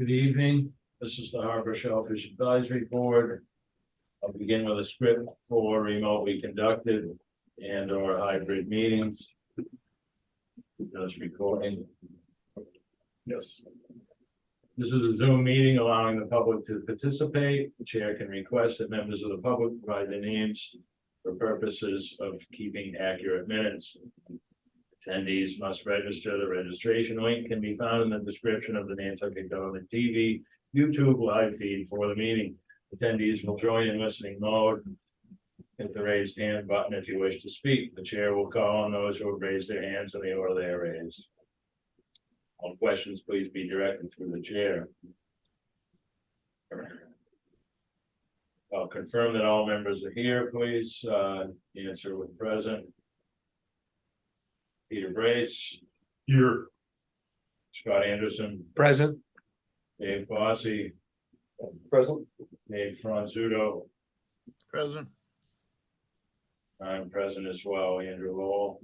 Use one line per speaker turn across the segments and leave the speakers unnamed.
Good evening. This is the Harbor Shellfish Advisory Board. I'll begin with a script for remotely conducted and or hybrid meetings. Just recording. Yes. This is a Zoom meeting allowing the public to participate. The chair can request that members of the public provide their names for purposes of keeping accurate minutes. Attendees must register. The registration link can be found in the description of the Nantucket Government TV YouTube live feed for the meeting. Attendees will join in listening mode. Hit the raised hand button if you wish to speak. The chair will call on those who have raised their hands in the order they are raised. All questions, please be directed through the chair. I'll confirm that all members are here, please. Answer with present. Peter Brace. Here. Scott Anderson.
Present.
Dave Bossy.
Present.
Dave Franzuto.
Present.
I'm present as well. Andrew Lowell.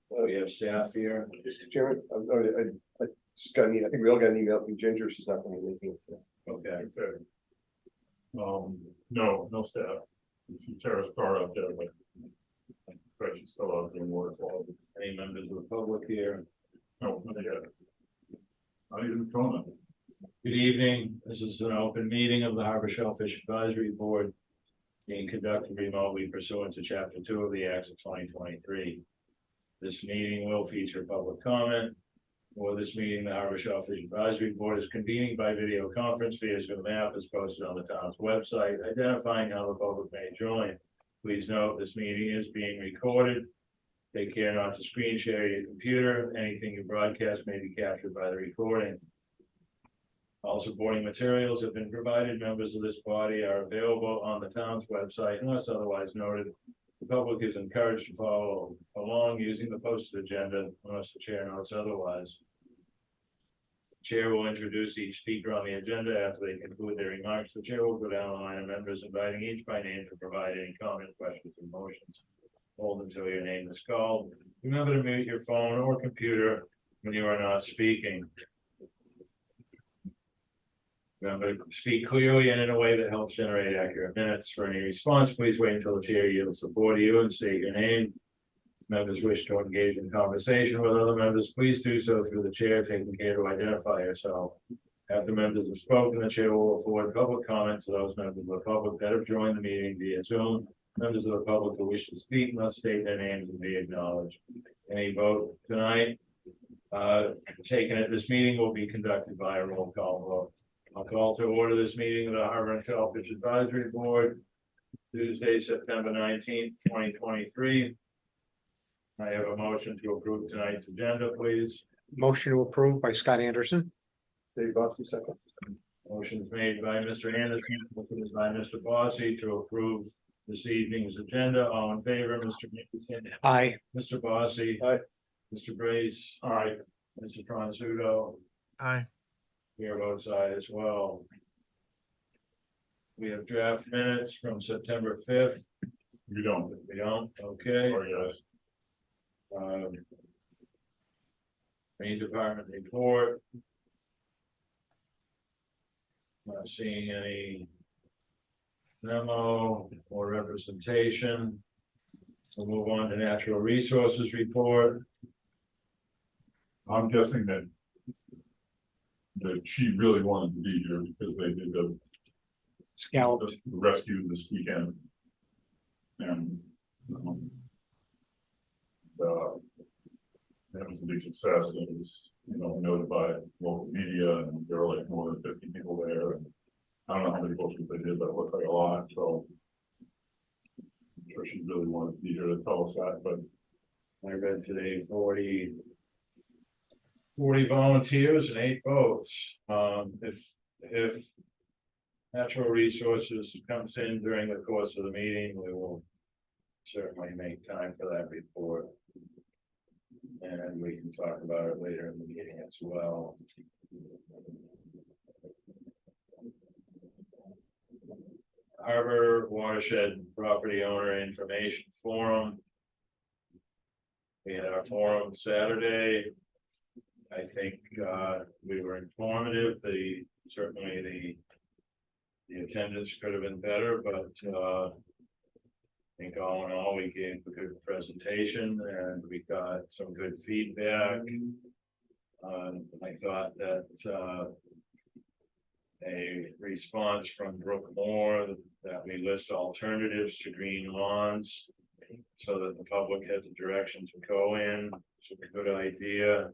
We have staff here.
Mr. Chairman, I just got an email. I think we all got an email from Ginger. She's not going to be making it today.
Okay.
No staff. You see Tara's car up there, but she's still out doing work.
Any members of the public here?
No, not yet. Not even comment.
Good evening. This is an open meeting of the Harbor Shellfish Advisory Board being conducted remotely pursuant to Chapter 2 of the Acts of 2023. This meeting will feature public comment. For this meeting, the Harbor Shellfish Advisory Board is convening by video conference via Zoom app as posted on the town's website, identifying how the public may join. Please note this meeting is being recorded. Take care not to screen share your computer. Anything you broadcast may be captured by the recording. All supporting materials have been provided. Members of this body are available on the town's website unless otherwise noted. The public is encouraged to follow along using the posted agenda unless the chair notes otherwise. The chair will introduce each speaker on the agenda. After they conclude their remarks, the chair will go down the line of members, inviting each by name to provide any comments, questions, and motions. Hold until your name is called. Remember to mute your phone or computer when you are not speaking. Remember to speak clearly and in a way that helps generate accurate minutes. For any response, please wait until the chair yields the floor to you and state your name. If members wish to engage in conversation with other members, please do so through the chair, taking care to identify yourself. After members have spoken, the chair will afford public comment to those members of the public that have joined the meeting via Zoom. Members of the public who wish to speak must state their names and be acknowledged. Any vote tonight taken at this meeting will be conducted by a roll call vote. I'll call to order this meeting of the Harbor and Shellfish Advisory Board, Tuesday, September 19th, 2023. I have a motion to approve tonight's agenda, please.
Motion to approve by Scott Anderson. Dave Bossy, second.
Motion is made by Mr. Anderson, seconded by Mr. Bossy to approve this evening's agenda. All in favor, Mr. Anderson?
Aye.
Mr. Bossy?
Aye.
Mr. Brace?
Aye.
Mr. Franzuto?
Aye.
Chair votes aye as well. We have draft minutes from September 5th.
You don't.
We don't, okay.
Sorry, guys.
Main department report. Not seeing any memo or representation. We'll move on to natural resources report.
I'm guessing that she really wanted to be here because they did the
Scallop.
rescue this weekend. And that was a big success. It was, noted by local media, and there were like more than 50 people there. And I don't know how many posters they did, but it looked like a lot. So I'm sure she really wanted to be here to tell us that. But
I read today 40 volunteers and 8 votes. If natural resources comes in during the course of the meeting, we will certainly make time for that report. And we can talk about it later in the meeting as well. Harbor Watershed Property Owner Information Forum. We had our forum Saturday. I think, we were informative, certainly the attendance could have been better, but, I think all in all, we gave a good presentation and we got some good feedback. I thought that, a response from Brooke Moore that we list alternatives to green lawns so that the public has a direction to go in. It's a good idea.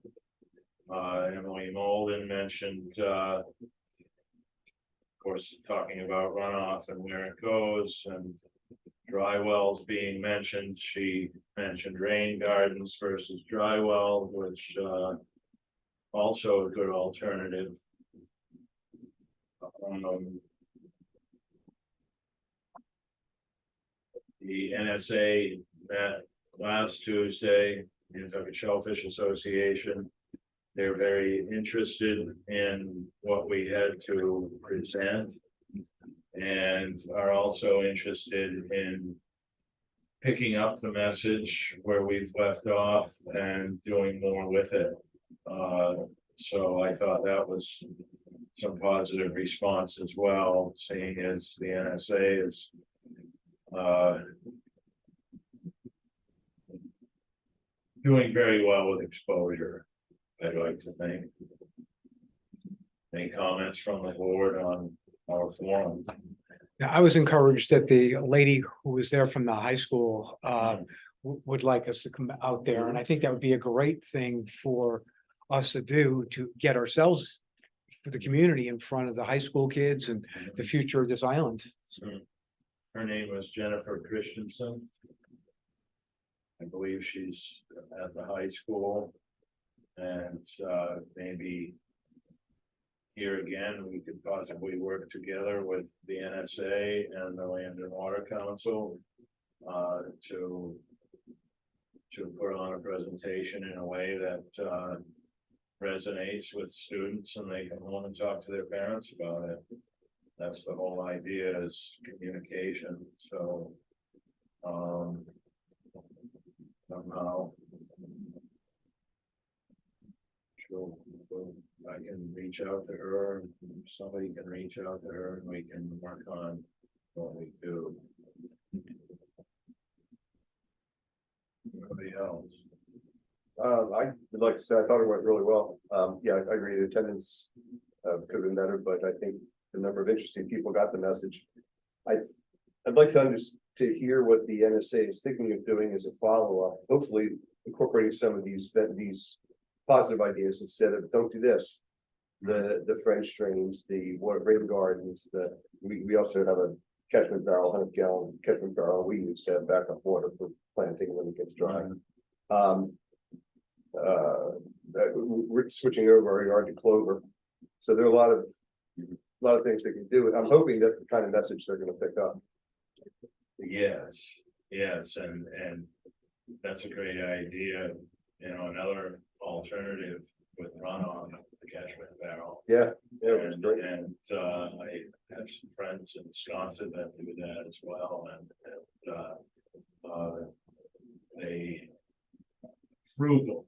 Emily Molden mentioned, of course, talking about runoff and where it goes, and dry wells being mentioned. She mentioned rain gardens versus dry well, which also a good alternative. The NSA met last Tuesday, the Kentucky Shellfish Association. They're very interested in what we had to present and are also interested in picking up the message where we've left off and doing more with it. So I thought that was some positive response as well, seeing as the NSA is doing very well with exposure, I'd like to think. Any comments from the board on our forum?
Now, I was encouraged that the lady who was there from the high school would like us to come out there, and I think that would be a great thing for us to do to get ourselves for the community in front of the high school kids and the future of this island.
Her name was Jennifer Christensen. I believe she's at the high school, and maybe here again, we could possibly work together with the NSA and the Land and Water Council to put on a presentation in a way that resonates with students and they can home and talk to their parents about it. That's the whole idea, is communication. So somehow I can reach out to her, somebody can reach out to her, and we can work on what we do. Anybody else?
I would like to say, I thought it went really well. Yeah, I agree, the attendance could have been better, but I think the number of interesting people got the message. I'd like to hear what the NSA is thinking of doing as a follow-up, hopefully incorporating some of these positive ideas instead of don't do this. The French drains, the water rain gardens, we also have a catchment barrel, 100-gallon catchment barrel we use to have backup water for planting when it gets dry. We're switching over our yard to clover. So there are a lot of things they can do. I'm hoping that's the kind of message they're going to pick up.
Yes, and that's a great idea. You know, another alternative with runoff, the catchment barrel.
Yeah, it was great.
And I have some friends in Wisconsin that do that as well, and they frugal.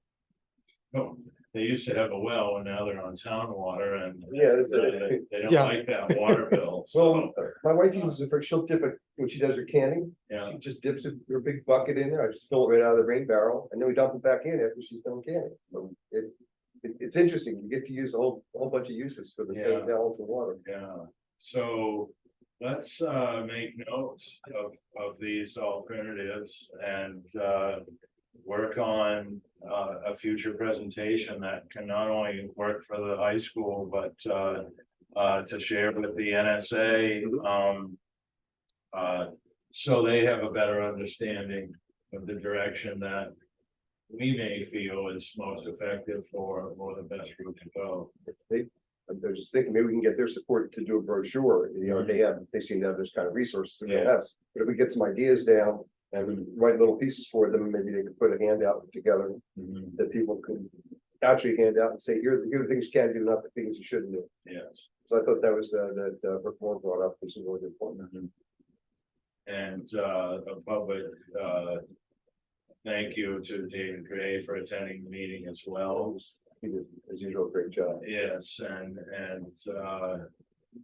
No, they used to have a well and now they're on town water, and
Yeah,
they don't like that water bill.
Well,
So
my wife uses it for, she'll dip it when she does her canning.
yeah,
She just dips it, her big bucket in there. I just fill it right out of the rain barrel and then we dump it back in after she's done canning. So it's interesting. You get to use a whole bunch of uses for the same gallons of water.
yeah. So let's make notes of these alternatives and work on a future presentation that can not only work for the high school, but to share with the NSA, so they have a better understanding of the direction that we may feel is most effective or the best route to go.
They're just thinking maybe we can get their support to do a brochure. You know, they seem to have those kind of resources in the
Yeah.
US. But if we get some ideas down and we write little pieces for them, maybe they could put a handout together that people could actually hand out and say, here are the things you can do, not the things you shouldn't do.
Yes.
So I thought that was that Brooke Moore brought up, was a really good point.
And the public, thank you to David Gray for attending the meeting as well.
He did, as usual, a great job.
Yes, and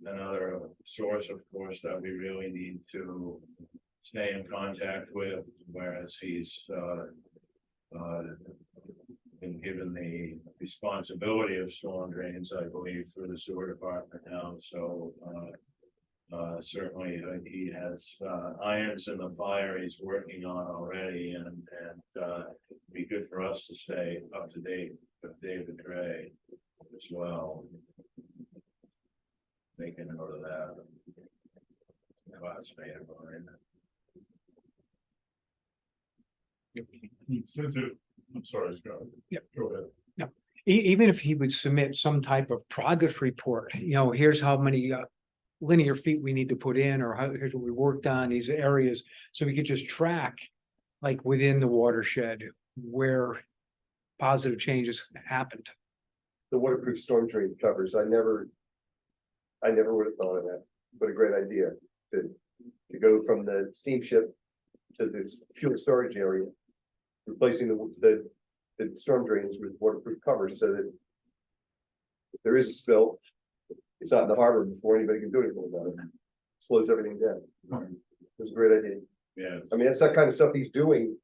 another source, of course, that we really need to stay in contact with, whereas he's been given the responsibility of storm drains, I believe, through the sewer department now, so certainly he has irons in the fire he's working on already, and it'd be good for us to stay up to date with David Gray as well. Make a note of that. Classmate of mine.
Since it, I'm sorry, Scott.
Yep.
Go ahead.
Even if he would submit some type of progress report, here's how many linear feet we need to put in, or here's what we worked on these areas, so we could just track, like within the watershed, where positive changes happened.
The waterproof storm drain covers, I never would have thought of that. What a great idea to go from the steamship to the fuel storage area, replacing the storm drains with waterproof covers, so that if there is a spill, it's not in the harbor before anybody can do anything about it. Slows everything down. It was a great idea.
Yeah,
I mean, that's that kind of stuff he's doing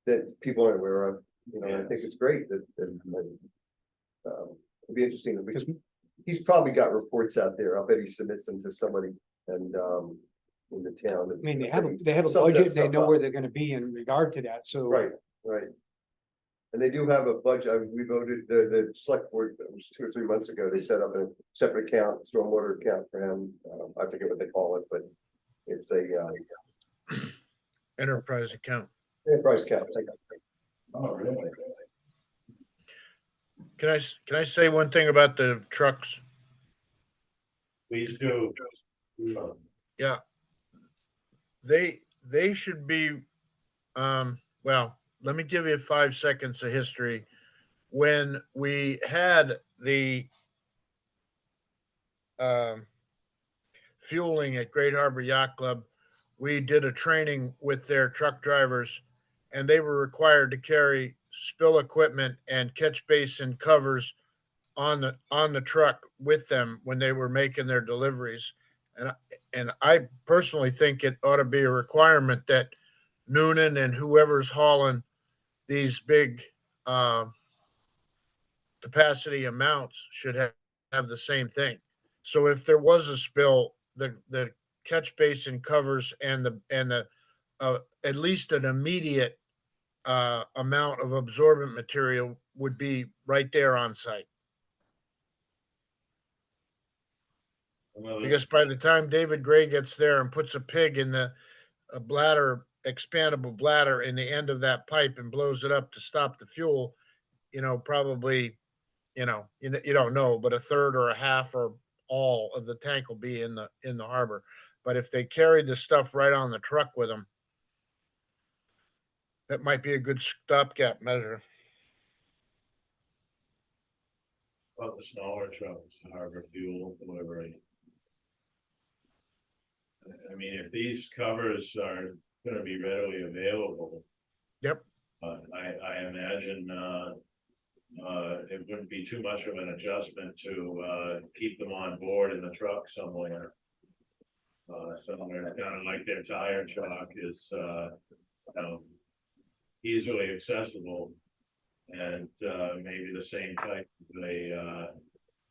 that people aren't aware of. I think it's great that it'd be interesting because he's probably got reports out there. I'll bet he submits them to somebody and in the town.
I mean, they have a
Sums that
budget, they
stuff
know
up.
where they're gonna be in regard to that, so.
Right. And they do have a budget. I mean, we voted, the select board, it was 2 or 3 months ago, they set up a separate account, stormwater account for him. I forget what they call it, but it's a
Enterprise account.
enterprise account.
Oh, really?
Can I say one thing about the trucks?
please do.
Yeah. They should be, well, let me give you 5 seconds of history. When we had the fueling at Great Harbor Yacht Club, we did a training with their truck drivers, and they were required to carry spill equipment and catch basin covers on the truck with them when they were making their deliveries. And I personally think it ought to be a requirement that Noonan and whoever's hauling these big capacity amounts should have the same thing. So if there was a spill, the catch basin covers and the at least an immediate amount of absorbent material would be right there on site. Because by the time David Gray gets there and puts a pig in the expandable bladder in the end of that pipe and blows it up to stop the fuel, probably, you don't know, but a third or a half or all of the tank will be in the harbor. But if they carried the stuff right on the truck with them, that might be a good stopgap measure.
About the smaller trucks, harbor fuel delivery. I mean, if these covers are gonna be readily available.
Yep.
I imagine, it wouldn't be too much of an adjustment to, keep them on board in the truck somewhere. Somewhere kind of like their tire truck is, easily accessible. And, maybe the same type of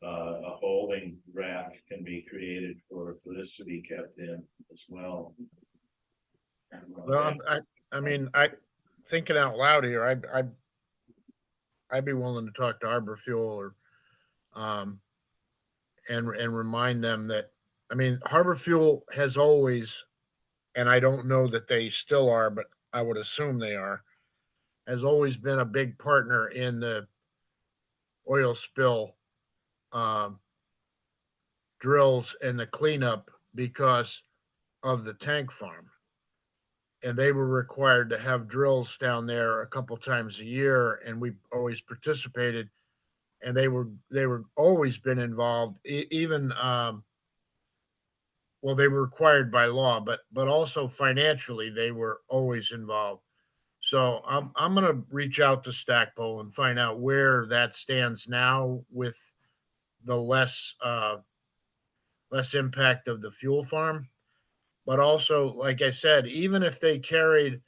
a holding rack can be created for this to be kept in as well.
Well, I mean, thinking out loud here, I'd be willing to talk to Harbor Fuel or, and remind them that, I mean, Harbor Fuel has always, and I don't know that they still are, but I would assume they are, has always been a big partner in the oil spill drills and the cleanup because of the tank farm. And they were required to have drills down there a couple times a year, and we always participated. And they were always been involved, even well, they were required by law, but also financially they were always involved. So I'm gonna reach out to Stackpole and find out where that stands now with the less impact of the fuel farm. But also, like I said, even if they carried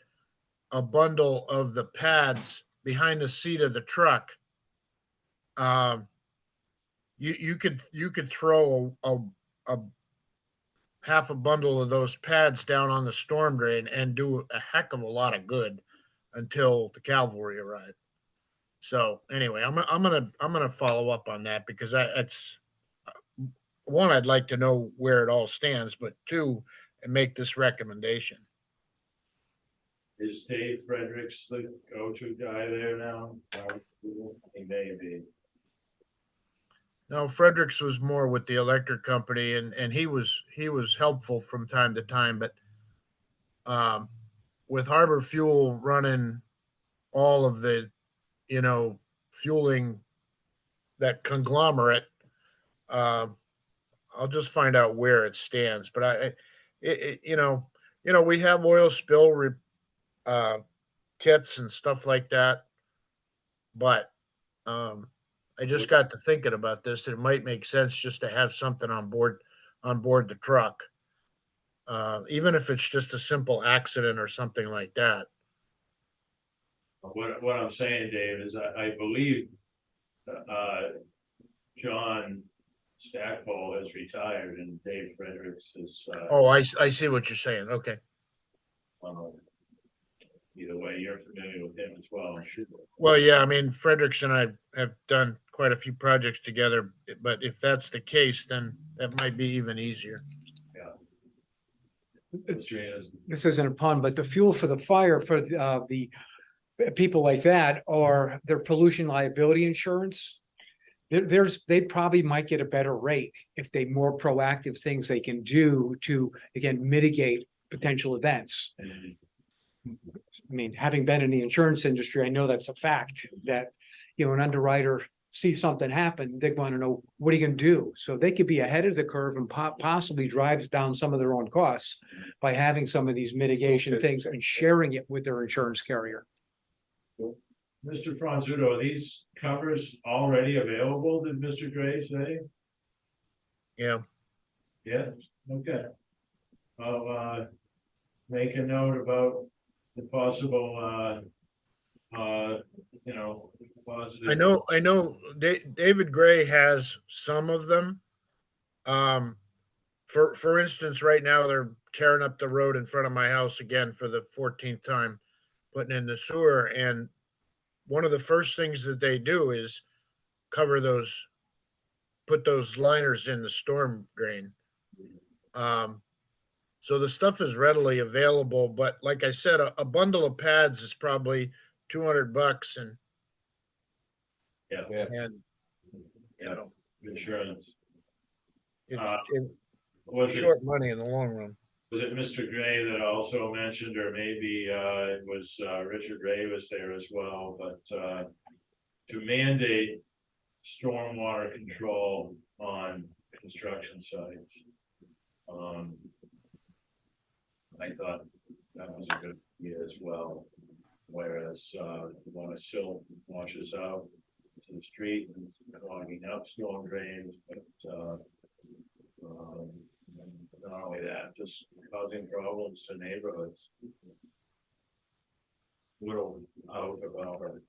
a bundle of the pads behind the seat of the truck, um, you could throw a half a bundle of those pads down on the storm drain and do a heck of a lot of good until the cavalry arrive. So anyway, I'm gonna follow up on that because it's one, I'd like to know where it all stands, but two, and make this recommendation.
Is Dave Fredericks the go-to guy there now? He may be.
No, Fredericks was more with the electric company, and he was helpful from time to time, but um, with Harbor Fuel running all of the fueling that conglomerate, uh, I'll just find out where it stands. But we have oil spill uh, kits and stuff like that, but I just got to thinking about this. It might make sense just to have something on board the truck, even if it's just a simple accident or something like that.
What I'm saying, Dave, is I believe, John Stackpole has retired and Dave Fredericks is,
Oh, I see what you're saying. Okay.
uh, either way, you're familiar with him as well, I'm sure.
Well, yeah, I mean, Fredericks and I have done quite a few projects together, but if that's the case, then that might be even easier.
Mr. Anderson.
This isn't a pun, but the fuel for the fire for the people like that are their pollution liability insurance. They probably might get a better rate if they more proactive things they can do to, again, mitigate potential events. I mean, having been in the insurance industry, I know that's a fact that, an underwriter sees something happen, they want to know, what are you going to do? So they could be ahead of the curve and possibly drives down some of their own costs by having some of these mitigation things and sharing it with their insurance carrier.
Mr. Franzuto, are these covers already available, did Mr. Gray say?
Yeah.
Yeah, okay. I'll make a note about the possible positive.
I know David Gray has some of them. For instance, right now they're tearing up the road in front of my house again for the 14th time, putting in the sewer. And one of the first things that they do is put those liners in the storm drain. So the stuff is readily available, but like I said, a bundle of pads is probably $200, and
Yeah,
and you know
insurance.
it's
Was
short money in the long run.
Was it Mr. Gray that also mentioned, or maybe it was Richard Ray was there as well, but to mandate stormwater control on construction sites. I thought that was a good idea as well. Whereas when a silt washes out to the street and clogging up storm drains, but not only that, just causing problems to neighborhoods. Little out of our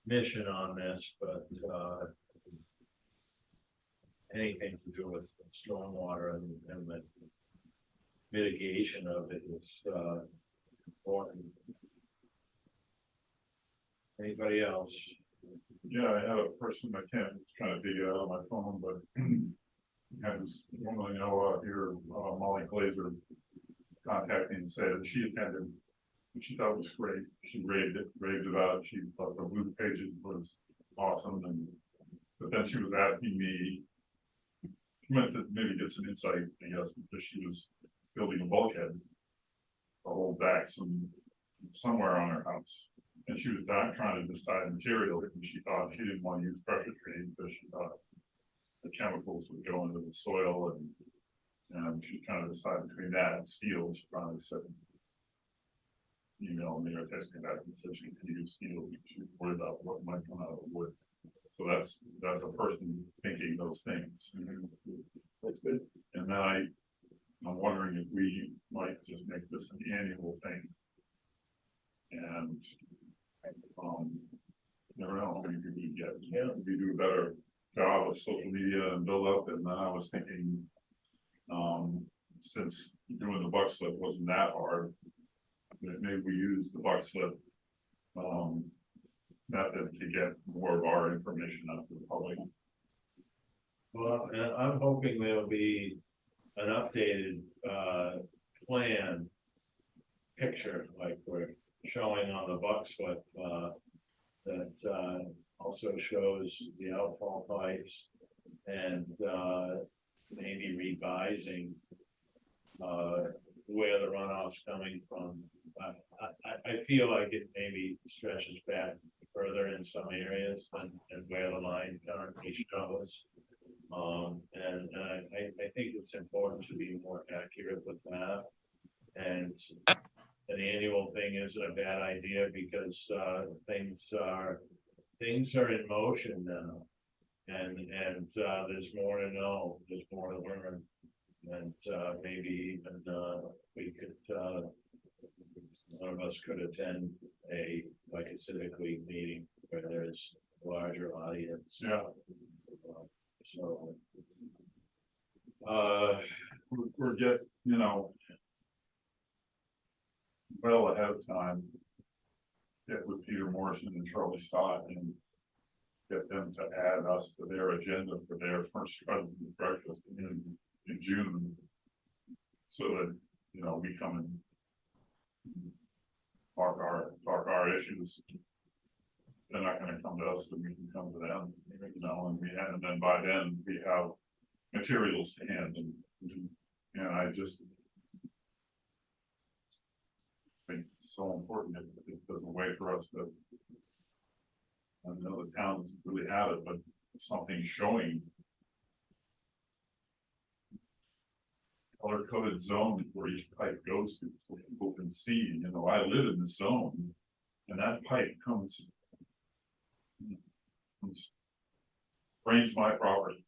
mission on this, but anything to do with stormwater and the mitigation of it is important. Anybody else?
Yeah, I have a person I can't kind of dig out of my phone, but had this woman I know here, Molly Glazer, contacting and said that she attended, which she thought was great. She raved about it. She thought the blue pages was awesome, but then she was asking me, she meant to maybe get some insight, I guess, because she was building a bulkhead to hold back somewhere on her house. And she was trying to decide material, and she thought she didn't want to use pressure treating because she thought the chemicals would go into the soil, and she's trying to decide between that and steel. She finally said, emailed me or texted me back and said she could use steel, she's worried about what might come out of the wood. So that's a person thinking those things.
That's good.
And then I'm wondering if we might just make this an annual thing. And, never know, how many people you get.
Yeah.
If you do a better job of social media and build up, and then I was thinking, since doing the buck slip wasn't that hard, that maybe we use the buck slip method to get more of our information out to the public.
Well, and I'm hoping there'll be an updated, plan picture, like we're showing on the buck slip, that, also shows the outfall pipes and, maybe revising, where the runoff's coming from. I feel like it maybe stretches back further in some areas than where the line currently shows. And I think it's important to be more accurate with that. And an annual thing isn't a bad idea because, things are in motion now. And there's more to know, there's more to learn. And maybe even we could, one of us could attend like a civic league meeting where there's a larger audience.
Yeah.
So
we're well ahead of time. Get with Peter Morrison and Charlie Stott and get them to add us to their agenda for their first president's breakfast in June. So that, we come and talk our issues. They're not gonna come to us, then we can come to them, and then by then we have materials to hand and I just think it's so important if there's a way for us to, I know the town doesn't really have it, but something showing color-coded zone where each pipe goes to, so people can see, I live in the zone, and that pipe comes drains my property.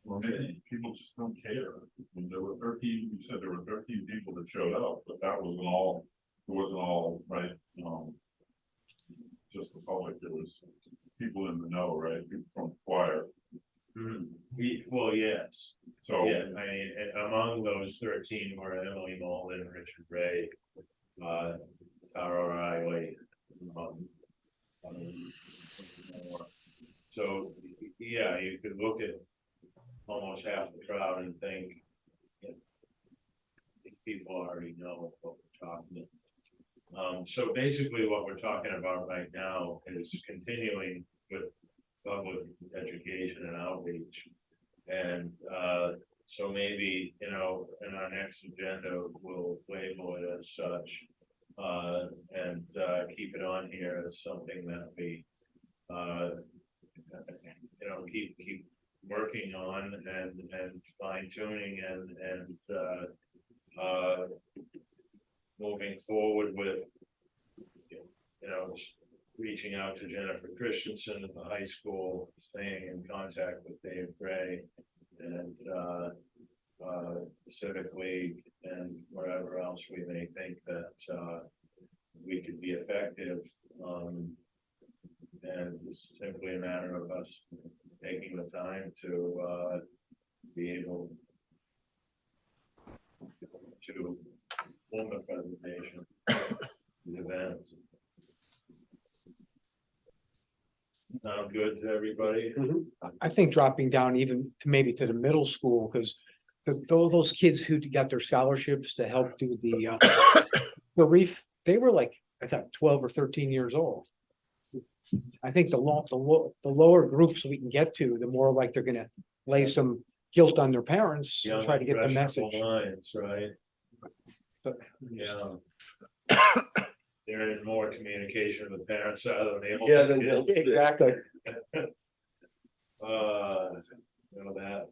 Well, people just don't care. There were 13, you said there were 13 people that showed up, but that wasn't all, it wasn't all, right, just the public, there was people in the know, right, people from the choir.
well, yes.
So,
Yeah, I mean, among those 13 were Emily Molden, Richard Ray, Tara Riley. So, yeah, you could look at almost half the crowd and think, people already know what we're talking about. So basically what we're talking about right now is continuing with public education and outreach. And so maybe, in our next agenda, we'll label it as such, and keep it on here as something that we, keep working on and fine tuning and moving forward with, reaching out to Jennifer Christensen at the high school, staying in contact with Dave Gray and Civic League and wherever else we may think that we could be effective. And it's simply a matter of us taking the time to be able to form a presentation, the events. Sound good to everybody?
I think dropping down even to maybe to the middle school, because those kids who got their scholarships to help do the reef, they were like, I thought 12 or 13 years old. I think the lower groups we can get to, the more like they're gonna lay some guilt on their parents and try to get the message.
Lines, right? Yeah. They're in more communication with parents other than
Yeah, then
Exactly.
that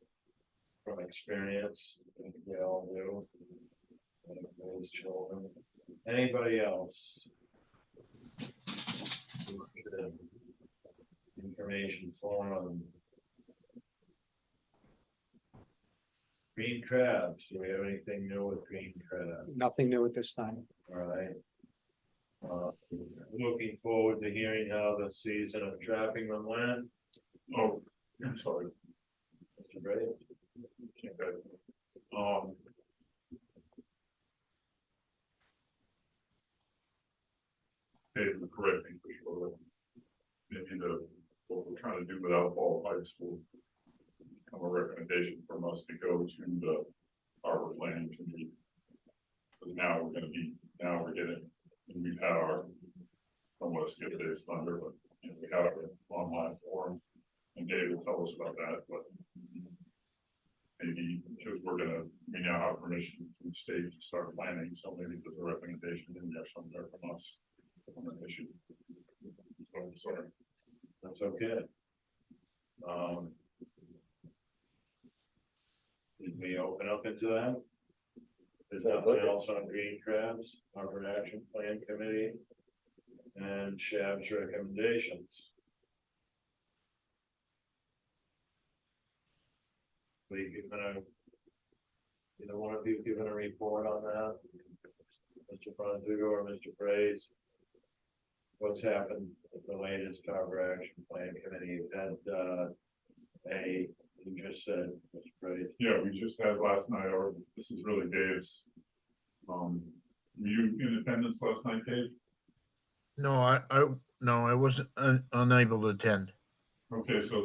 from experience, I think we all do. Those children. Anybody else? Information forum. Green crabs, do we have anything new with green crab?
Nothing new at this time.
All right. Looking forward to hearing how the season of trapping them went.
Oh, I'm sorry.
Mr. Bray?
Okay. Um. Dave, correct me for sure. Maybe what we're trying to do without fall high school. Become a recommendation from us to go to the harbor planning committee. Because now we're getting, and we've had our, I don't want to skip today's thunder, but you know, we have an online forum. And Dave will tell us about that, but maybe because we now have permission from the state to start planning, so maybe there's a recommendation in there somewhere from us on that issue. So I'm sorry.
That's okay. Did we open up into that? There's nothing else on green crabs, Harbor Action Plan Committee, and Shab's recommendations. We gonna, either one of you giving a report on that? Mr. Fonzugo or Mr. Praise? What's happened with the latest Harbor Action Plan Committee? You just said, Mr. Praise.
Yeah, we just had last night, or this is really Dave's. Were you in attendance last night, Dave?
No, I wasn't unable to attend.
Okay, so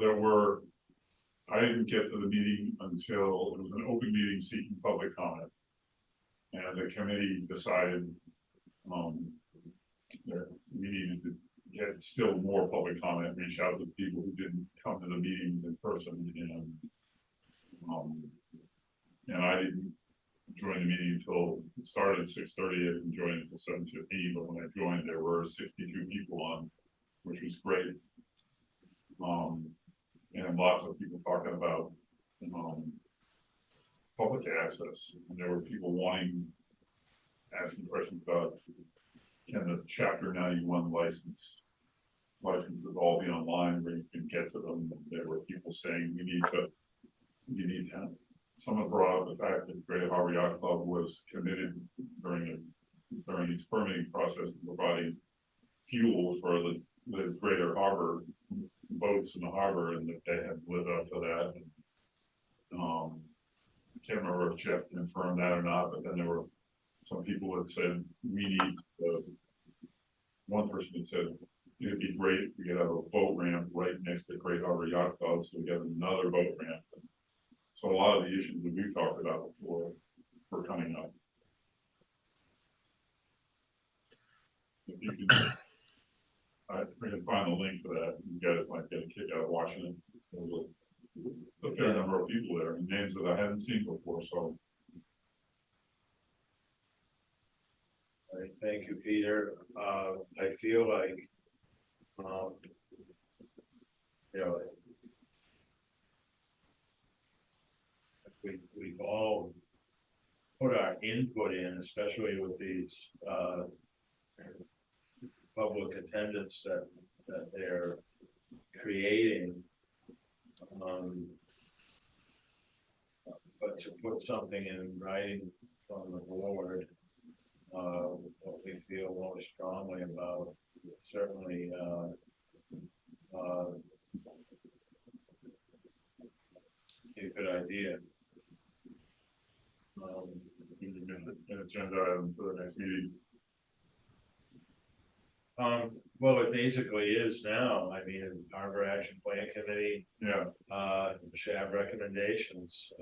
I didn't get to the meeting until it was an open meeting seeking public comment. And the committee decided, that we needed to get still more public comment, reach out to people who didn't come to the meetings in person, and I didn't join the meeting until it started at 6:30. I didn't join until 7:15, but when I joined, there were 62 people on, which was great. And lots of people talking about, public access, and there were people asking questions about, can the Chapter 91 licenses all be online where you can get to them? And there were people saying you need to. Someone brought up the fact that Great Harbor Yacht Club was committed during its permitting process to providing fuel for the Greater Harbor boats in the harbor, and that they had lived up to that. And, I can't remember if Jeff confirmed that or not, but then there were some people that said we need. One person had said it'd be great if we could have a boat ramp right next to Great Harbor Yacht Club, so we get another boat ramp. So a lot of the issues that we've talked about before were coming up. If you can, we can find the link for that. You guys might get a kick out of watching it. There's a fair number of people there, and names that I hadn't seen before. So,
All right, thank you, Peter. I feel like, you know, we've all put our input in, especially with these public attendance that they're creating. But to put something in writing from the board, what we feel more strongly about, certainly a good idea.
an agenda item for the next meeting.
Well, it basically is now. I mean, Harbor Action Plan Committee,
Yeah,
should have recommendations.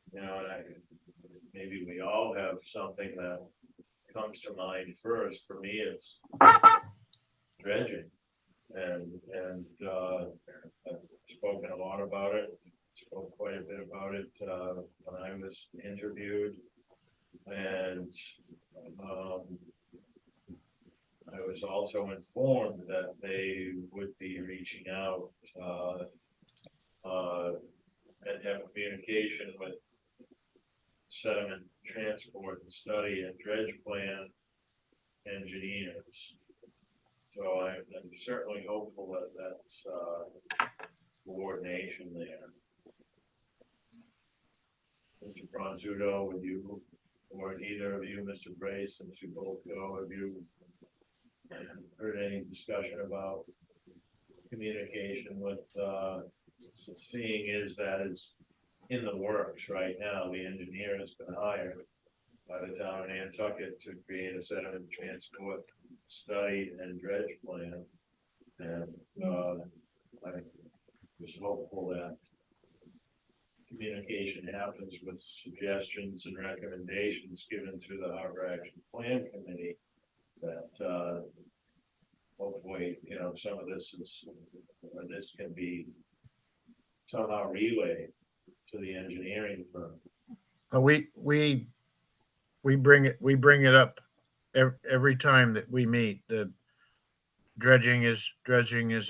You know, maybe we all have something that comes to mind first. For me, it's dredging, and I've spoken a lot about it. Spoke quite a bit about it when I was interviewed, and I was also informed that they would be reaching out and have communication with sediment transport and study and dredge plan engineers. So I'm certainly hopeful that that's coordination there. Mr. Franzudo, would you, or either of you, Mr. Brace, since you both go, have you heard any discussion about communication with, seeing is that is in the works right now. The engineer has been hired by the town of Nantucket to create a sediment transport study and dredge plan. And I was hopeful that communication happens with suggestions and recommendations given to the Harbor Action Plan Committee, that hopefully, you know, some of this is, or this can be somehow relayed to the engineering firm.
We bring it up every time that we meet. The dredging is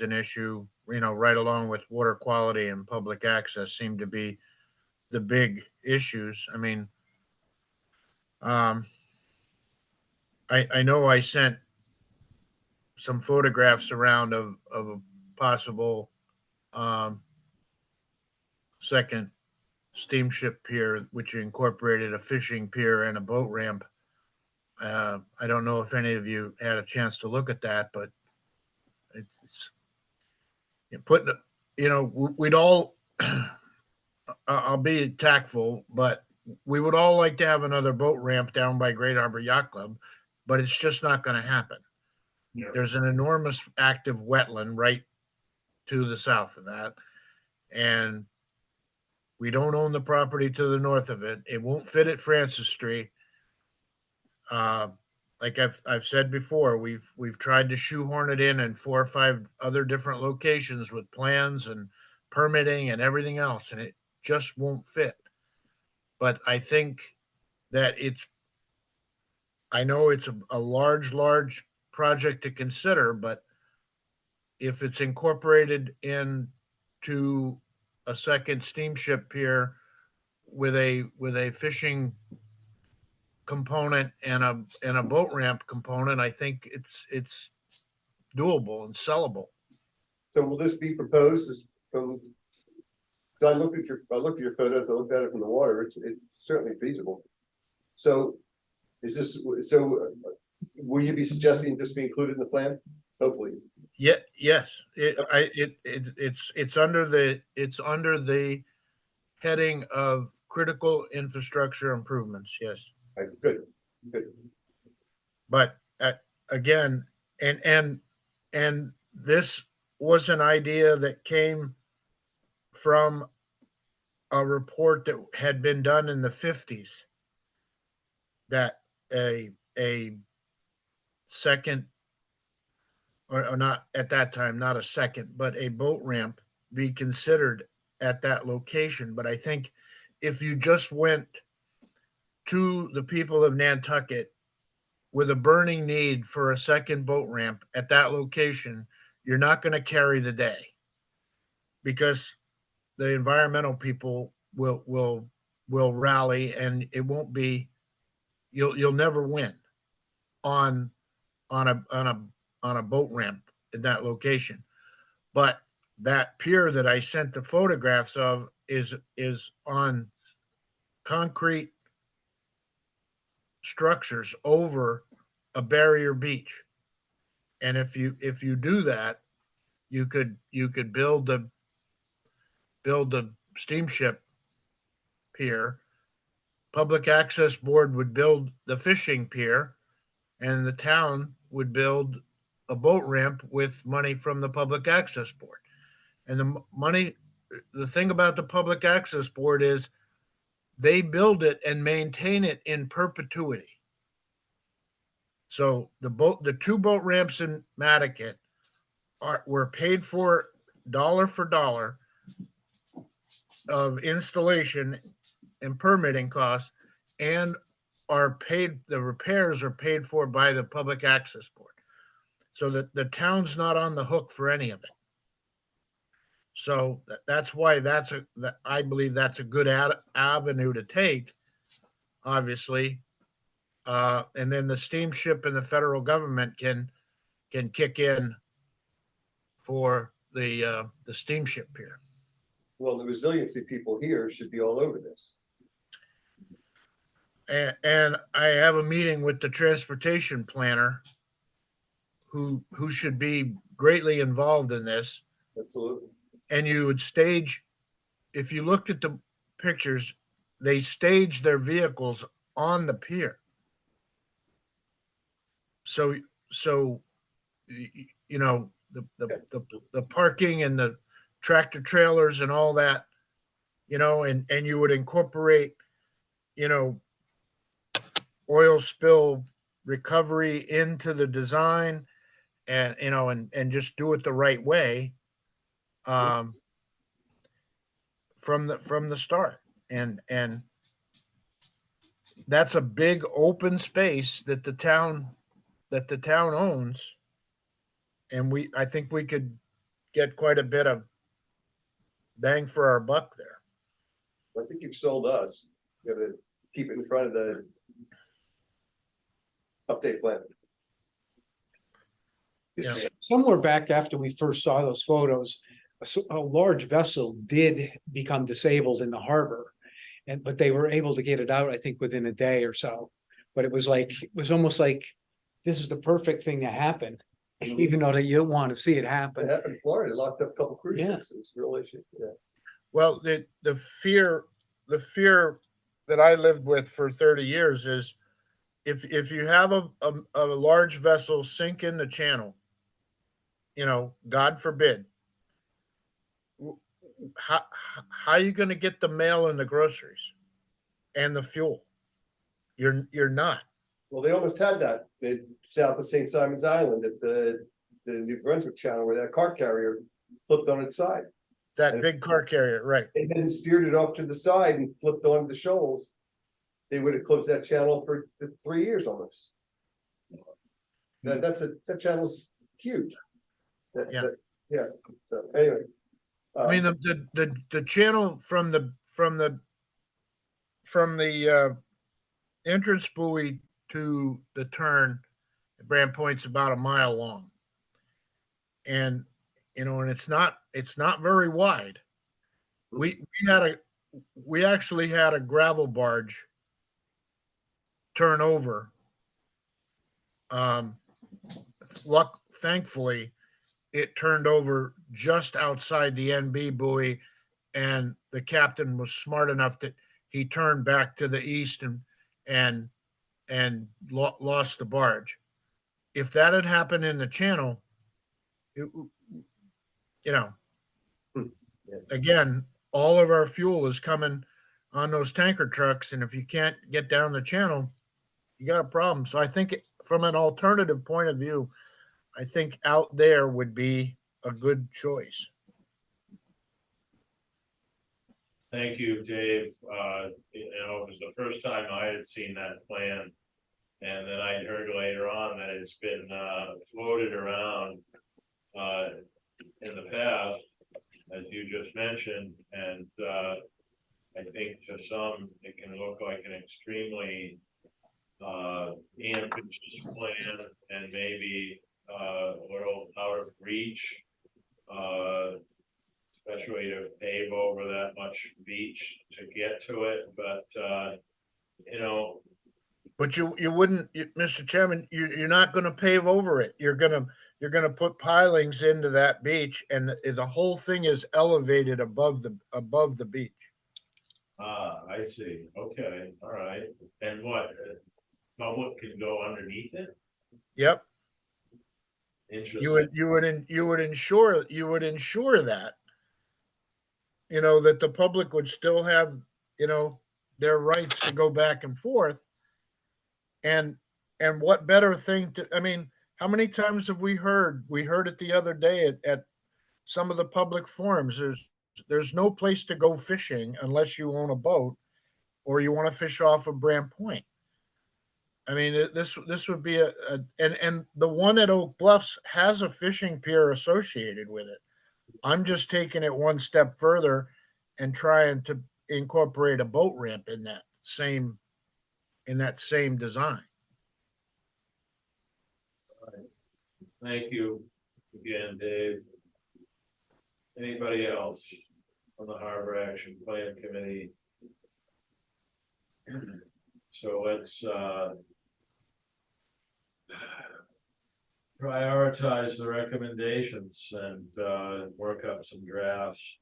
an issue, you know, right along with water quality and public access seem to be the big issues. I mean, I know I sent some photographs around of a possible second steamship pier, which incorporated a fishing pier and a boat ramp. I don't know if any of you had a chance to look at that, but it's putting, you know, we'd all, I'll be tactful, but we would all like to have another boat ramp down by Great Harbor Yacht Club, but it's just not going to happen.
Yeah.
There's an enormous active wetland right to the south of that, and we don't own the property to the north of it. It won't fit at Francis Street. Like I've said before, we've tried to shoehorn it in 4 or 5 other different locations with plans and permitting and everything else, and it just won't fit. But I think that I know it's a large project to consider, but if it's incorporated into a second steamship pier with a fishing component and a boat ramp component, I think it's doable and sellable.
So will this be proposed as from? So I looked at your photos, I looked at it from the water, it's certainly feasible. So is this, will you be suggesting this be included in the plan? Hopefully.
Yeah, yes. It's under the heading of critical infrastructure improvements. Yes.
Good.
But again, and this was an idea that came from a report that had been done in the 50s, that a second, or not at that time, not a second, but a boat ramp be considered at that location. But I think if you just went to the people of Nantucket with a burning need for a second boat ramp at that location, you're not going to carry the day, because the environmental people will rally, and it won't be, you'll never win on a boat ramp in that location. But that pier that I sent the photographs of is on concrete structures over a barrier beach. And if you do that, you could build the steamship pier. Public Access Board would build the fishing pier, and the town would build a boat ramp with money from the Public Access Board. And the thing about the Public Access Board is they build it and maintain it in perpetuity. So the 2 boat ramps in Mattocket were paid for dollar for dollar of installation and permitting costs, and the repairs are paid for by the Public Access Board, so that the town's not on the hook for any of it. So that's why I believe that's a good avenue to take, obviously. And then the steamship and the federal government can kick in for the steamship pier.
Well, the resiliency people here should be all over this.
And I have a meeting with the transportation planner who should be greatly involved in this.
Absolutely.
And you would stage, if you looked at the pictures, they stage their vehicles on the pier. So you know, the parking and the tractor trailers and all that, you know, and you would incorporate, you know, oil spill recovery into the design, and you know, and just do it the right way, um, from the start. And that's a big open space that the town owns, and I think we could get quite a bit of bang for our buck there.
I think you've sold us. You gotta keep it in front of the update plan.
Yeah.
Somewhere back after we first saw those photos, a large vessel did become disabled in the harbor. But they were able to get it out, I think, within a day or so. But it was almost like, this is the perfect thing to happen, even though you don't want to see it
It
happen.
happened in Florida, locked up a couple cruise
Yeah.
ships. It's a real issue. Yeah.
Well, the fear that I lived with for 30 years is, if you have a large vessel sink in the channel, you know, God forbid, how are you going to get the mail and the groceries and the fuel? You're not.
Well, they almost had that south of St. Simon's Island at the New Brunswick Channel, where that car carrier flipped on its side.
That big car carrier, right?
They then steered it off to the side and flipped onto the shoals. They would have closed that channel for 3 years almost. That channel's huge. Yeah. So anyway.
I mean, the channel from the entrance buoy to the turn at Brand Point's about a mile long, and you know, and it's not very wide. We actually had a gravel barge turn over. Thankfully, it turned over just outside the NB buoy, and the captain was smart enough that he turned back to the east and lost the barge. If that had happened in the channel, you know, again, all of our fuel is coming on those tanker trucks, and if you can't get down the channel, you got a problem. So I think from an alternative point of view, I think out there would be a good choice.
Thank you, Dave. You know, it was the first time I had seen that plan. And then I heard later on that it's been floated around in the past, as you just mentioned. And I think to some, it can look like an extremely ambitious plan, and maybe a little out of reach, especially to pave over that much beach to get to it. But you know,
but you wouldn't, Mr. Chairman, you're not going to pave over it. You're going to put pilings into that beach, and the whole thing is elevated above the beach.
I see. Okay, all right. And what, public can go underneath it?
Yep.
Interesting.
You would ensure that, you know, that the public would still have, you know, their rights to go back and forth. And what better thing to, I mean, how many times have we heard it the other day at some of the public forums, there's no place to go fishing unless you own a boat or you want to fish off of Brand Point. I mean, this would be and the one at Oak Bluffs has a fishing pier associated with it. I'm just taking it one step further and trying to incorporate a boat ramp in that same design.
Thank you again, Dave. Anybody else on the Harbor Action Plan Committee? So let's prioritize the recommendations and work up some drafts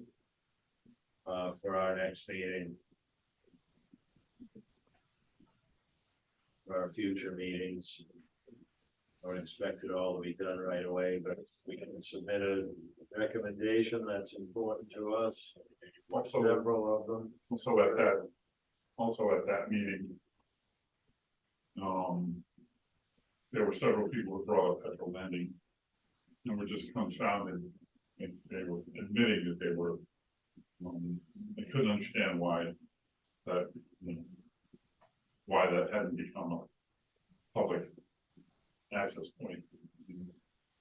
for our next meeting. For our future meetings. I don't expect it all to be done right away, but if we can submit a recommendation that's important to us,
Also,
several of them.
also at that meeting, there were several people who brought up petrol landing and were just confounded. And they were admitting that they couldn't understand why that, why that hadn't become a public access point,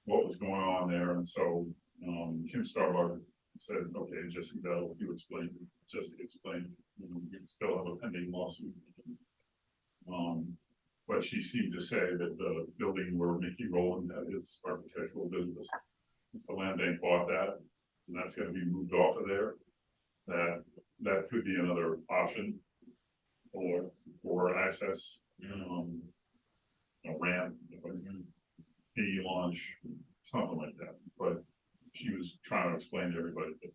what was going on there. And so Kim Starbuck said, okay, Jesse Bell, you explain, you still have a pending lawsuit. But she seemed to say that the building where Mickey Rowland had his architectural business, if the land bank bought that, and that's gonna be moved off of there, that could be another option for access, a ramp, a launch, something like that. But she was trying to explain to everybody that,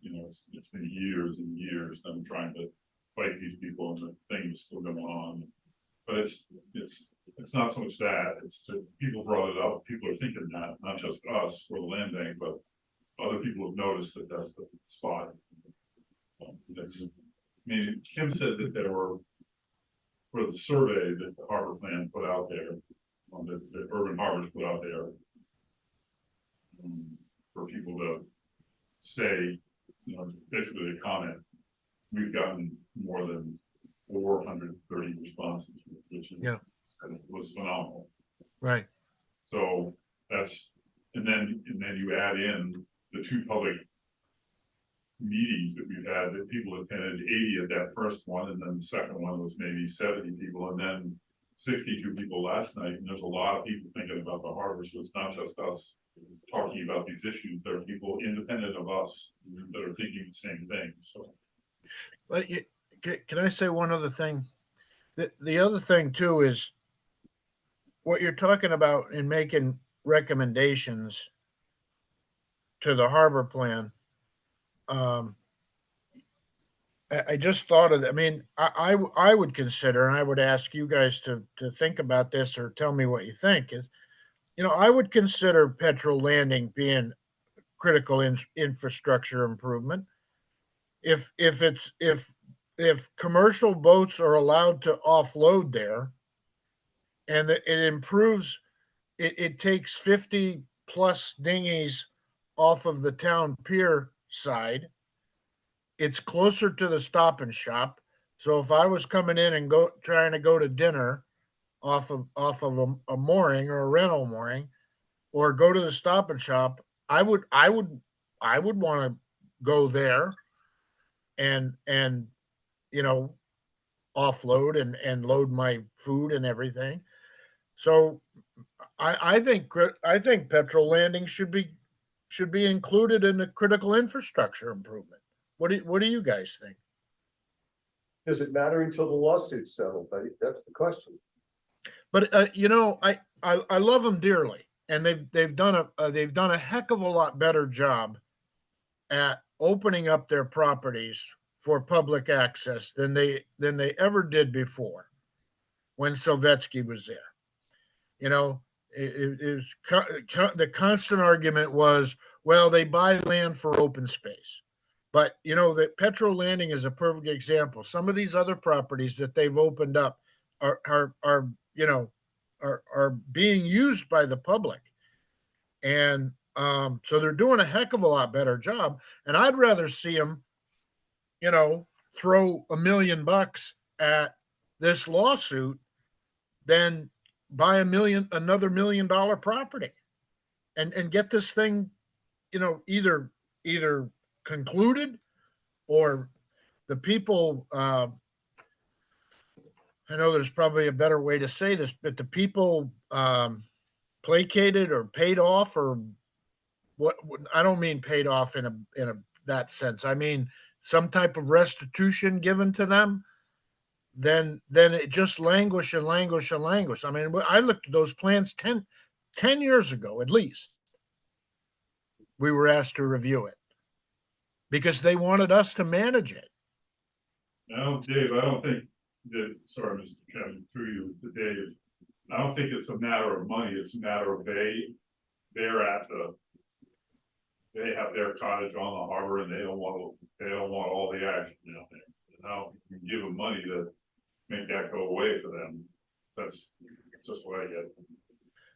it's been years and years them trying to fight these people, and the thing is still going on. But it's not so much that, it's that people brought it up, people are thinking that, not just us or the land bank, but other people have noticed that that's the spot. Kim said that there were, for the survey that the harbor plan put out there, the urban harbors put out there, for people to say, basically to comment, we've gotten more than 430 responses, which is, was phenomenal.
Right.
So that's, and then you add in the two public meetings that we've had, that people attended 80 at that first one, and then the second one was maybe 70 people, and then 62 people last night. And there's a lot of people thinking about the harbor, so it's not just us talking about these issues. There are people independent of us that are thinking the same thing. So,
But can I say one other thing? The other thing too is what you're talking about in making recommendations to the harbor plan. I just thought of that. I mean, I would consider, and I would ask you guys to think about this or tell me what you think is, I would consider Petrol Landing being critical infrastructure improvement. If commercial boats are allowed to offload there, and that it improves, it takes 50 plus dinghies off of the town pier side. It's closer to the Stop and Shop. So if I was coming in and trying to go to dinner off of a mooring or a rental mooring, or go to the Stop and Shop, I would want to go there and offload and load my food and everything. So I think Petrol Landing should be included in the critical infrastructure improvement. What do you guys think?
Does it matter until the lawsuit's settled? That's the question.
But I love them dearly, and they've done a heck of a lot better job at opening up their properties for public access than they ever did before, when Silvetsky was there. The constant argument was, well, they buy land for open space. But that Petrol Landing is a perfect example. Some of these other properties that they've opened up are being used by the public, and so they're doing a heck of a lot better job. And I'd rather see them, throw $1 million at this lawsuit than buy another $1 million property, and get this thing, either either concluded or the people, I know there's probably a better way to say this, but the people placated or paid off, or what, I don't mean paid off in a that sense. I mean some type of restitution given to them, then it just languish and languish and languish. I mean, I looked at those plans 10 years ago at least. We were asked to review it because they wanted us to manage it.
No, Dave, I don't think that, sorry, Mr. Chairman, through you to Dave. I don't think it's a matter of money, it's a matter of they're at they have their cottage on the harbor and they don't want all the action down there. Now, you can give them money to make that go away for them. That's just what I get.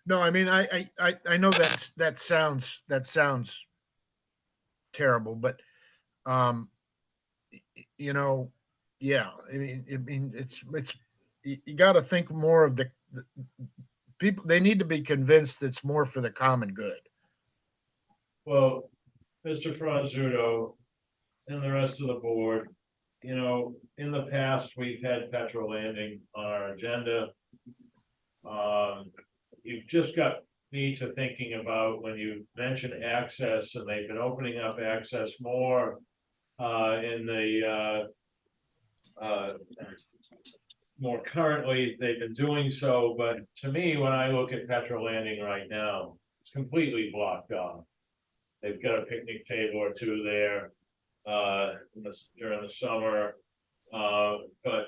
No, I mean, I know that sounds terrible, but you know, yeah, I mean, it's you got to think more of the people. They need to be convinced it's more for the common good.
Well, Mr. Franzuto and the rest of the board, in the past, we've had Petrol Landing on our agenda. You've just got me to thinking about when you mentioned access, and they've been opening up access more in the more currently, they've been doing so, but to me, when I look at Petrol Landing right now, it's completely blocked off. They've got a picnic table or two there during the summer, but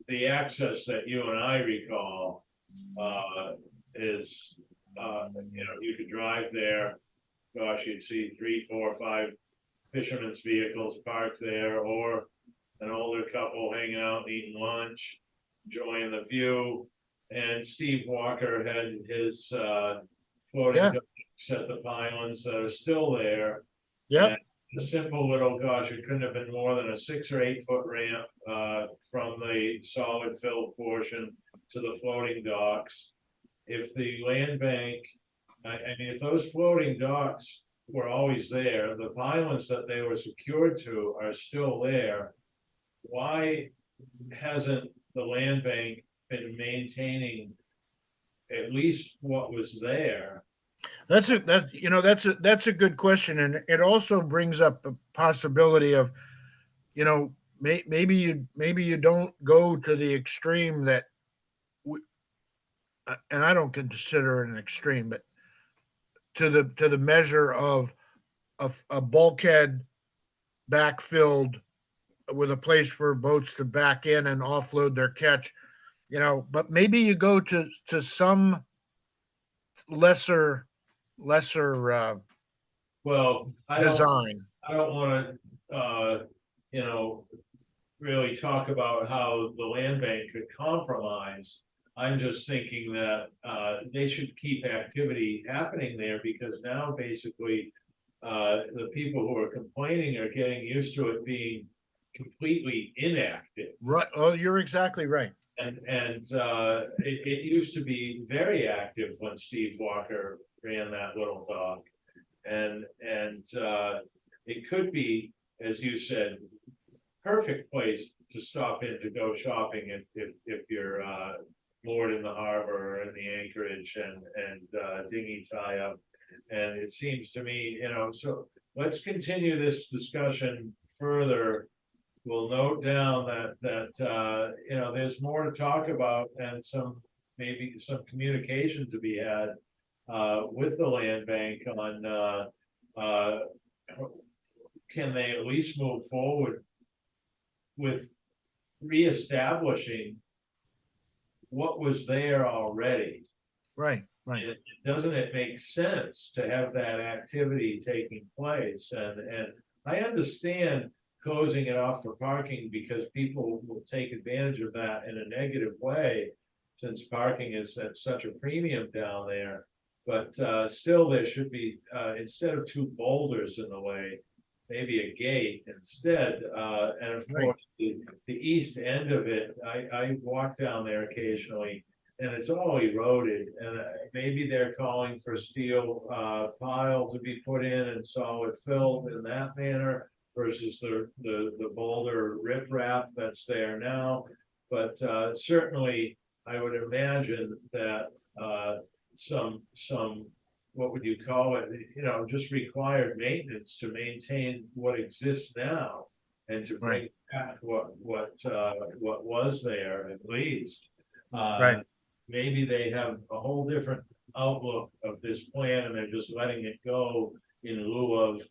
the access that you and I recall is, you could drive there. Gosh, you'd see 3, 4, 5 fishermen's vehicles parked there, or an older couple hanging out, eating lunch, enjoying the view. And Steve Walker had his floating docks at the Pinelands that are still there.
Yep.
And a simple little, gosh, it couldn't have been more than a 6 or 8 foot ramp from the solid fill portion to the floating docks. If the land bank, I mean, if those floating docks were always there, the Pinelands that they were secured to are still there. Why hasn't the land bank been maintaining at least what was there?
That's a good question, and it also brings up a possibility of, maybe you don't go to the extreme that, and I don't consider it an extreme, but to the measure of a bulkhead backfilled with a place for boats to back in and offload their catch, but maybe you go to some lesser
Well,
design.
I don't want to, really talk about how the land bank could compromise. I'm just thinking that they should keep activity happening there, because now basically the people who are complaining are getting used to it being completely inactive.
Right. Oh, you're exactly right.
And it used to be very active when Steve Walker ran that little dock. And it could be, as you said, perfect place to stop in to go shopping if you're moored in the harbor or in the anchorage and dinghy tie up. And it seems to me, so let's continue this discussion further. We'll note down that there's more to talk about, and maybe some communication to be had with the land bank on can they at least move forward with reestablishing what was there already.
Right.
Doesn't it make sense to have that activity taking place? And I understand closing it off for parking, because people will take advantage of that in a negative way, since parking is at such a premium down there. But still, there should be, instead of 2 boulders in the way, maybe a gate instead. And of course, the east end of it, I walk down there occasionally. and it's all eroded, and maybe they're calling for steel, pile to be put in and solid filled in that manner versus the boulder riprap that's there now. But, certainly, I would imagine that, some, what would you call it, just required maintenance to maintain what exists now. And to bring back what was there at least.
Right.
Maybe they have a whole different outlook of this plan and they're just letting it go in lieu of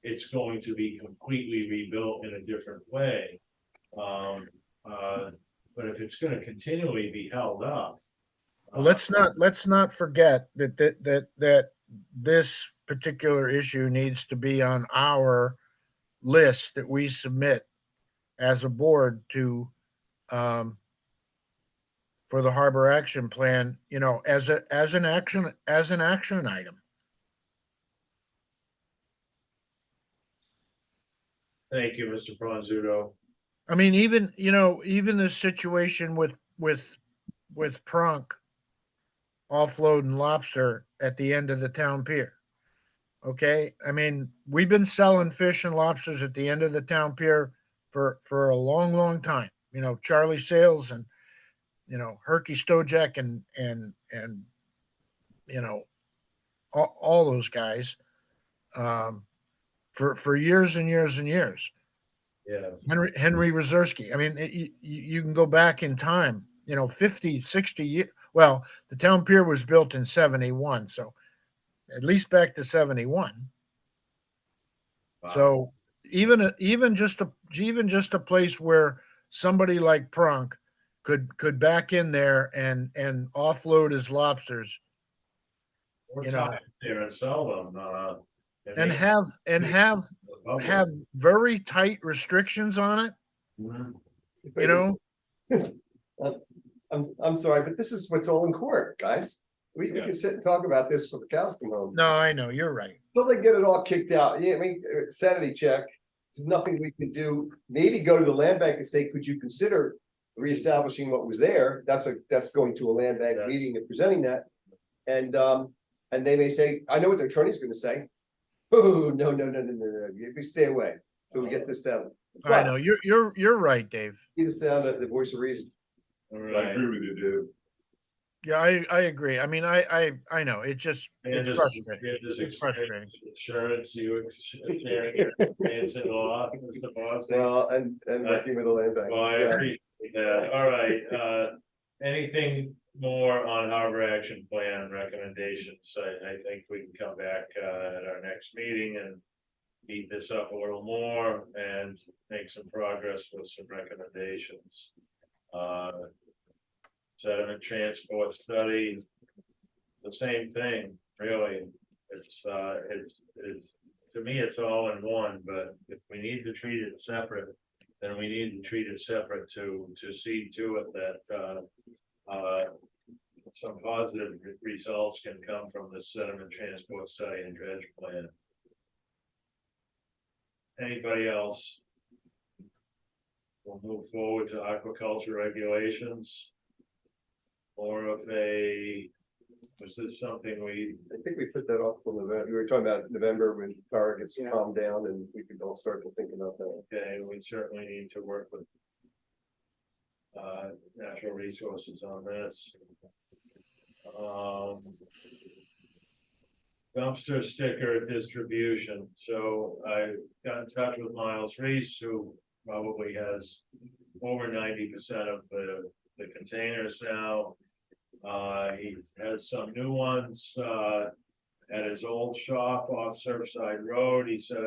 it's going to be completely rebuilt in a different way. But if it's gonna continually be held up.
Well, let's not forget that this particular issue needs to be on our list that we submit as a board to um, for the harbor action plan, as an action item.
Thank you, Mr. Franzuto.
I mean, even the situation with Prunk offloading lobster at the end of the town pier. Okay, I mean, we've been selling fish and lobsters at the end of the town pier for a long time. Charlie Sales and Herky Stojek and all those guys for years and years and years.
Yeah,
Henry Rezersky. I mean, you can go back in time, 50, 60 years. Well, the town pier was built in 71, so at least back to 71.
wow.
So even just a place where somebody like Prunk could back in there and offload his lobsters,
Or
you
tie
know,
it there and sell them,
and
make
have very tight restrictions on it,
Mhm.
you know.
I'm sorry, but this is what's all in court, guys. We
Yeah.
can sit and talk about this for the cows come home.
No, I know you're right.
Till they get it all kicked out. Yeah, I mean, sanity check. There's nothing we can do. Maybe go to the land bank and say, could you consider reestablishing what was there? That's going to a land bank
Yes.
meeting and presenting that. And they may say, I know what their attorney's gonna say. Oh, no, we stay away till we get this settled.
I know you're right, Dave.
Be the sound of the voice of reason.
All
I
right.
agree with you, Dave.
Yeah, I agree. I mean, I know it's
And
it's frustrating.
this
It's frustrating.
Insurance, you sharing your experience in law, Mr. Boston.
Well, and working with the land bank.
Well, I
Yeah.
appreciate that. All right, anything more on harbor action plan recommendations? I think we can come back, at our next meeting and beat this up a little more and make some progress with some recommendations. Sediment transport study, the same thing, really. It's, to me, it's all in one, but if we need to treat it separate, then we need to treat it separate to see to it that, some positive results can come from the sediment transport study and dredge plan. Anybody else? We'll move forward to aquaculture regulations. More of a, was this something
I think we put that off till November. We were talking about November when power gets
Yeah.
calmed down and we could all start to think about that.
okay, we certainly need to work with natural resources on this. Dumpster sticker distribution, so I got in touch with Miles Reese, who probably has over 90% of the containers now. He has some new ones, at his old shop off Surfside Road. He said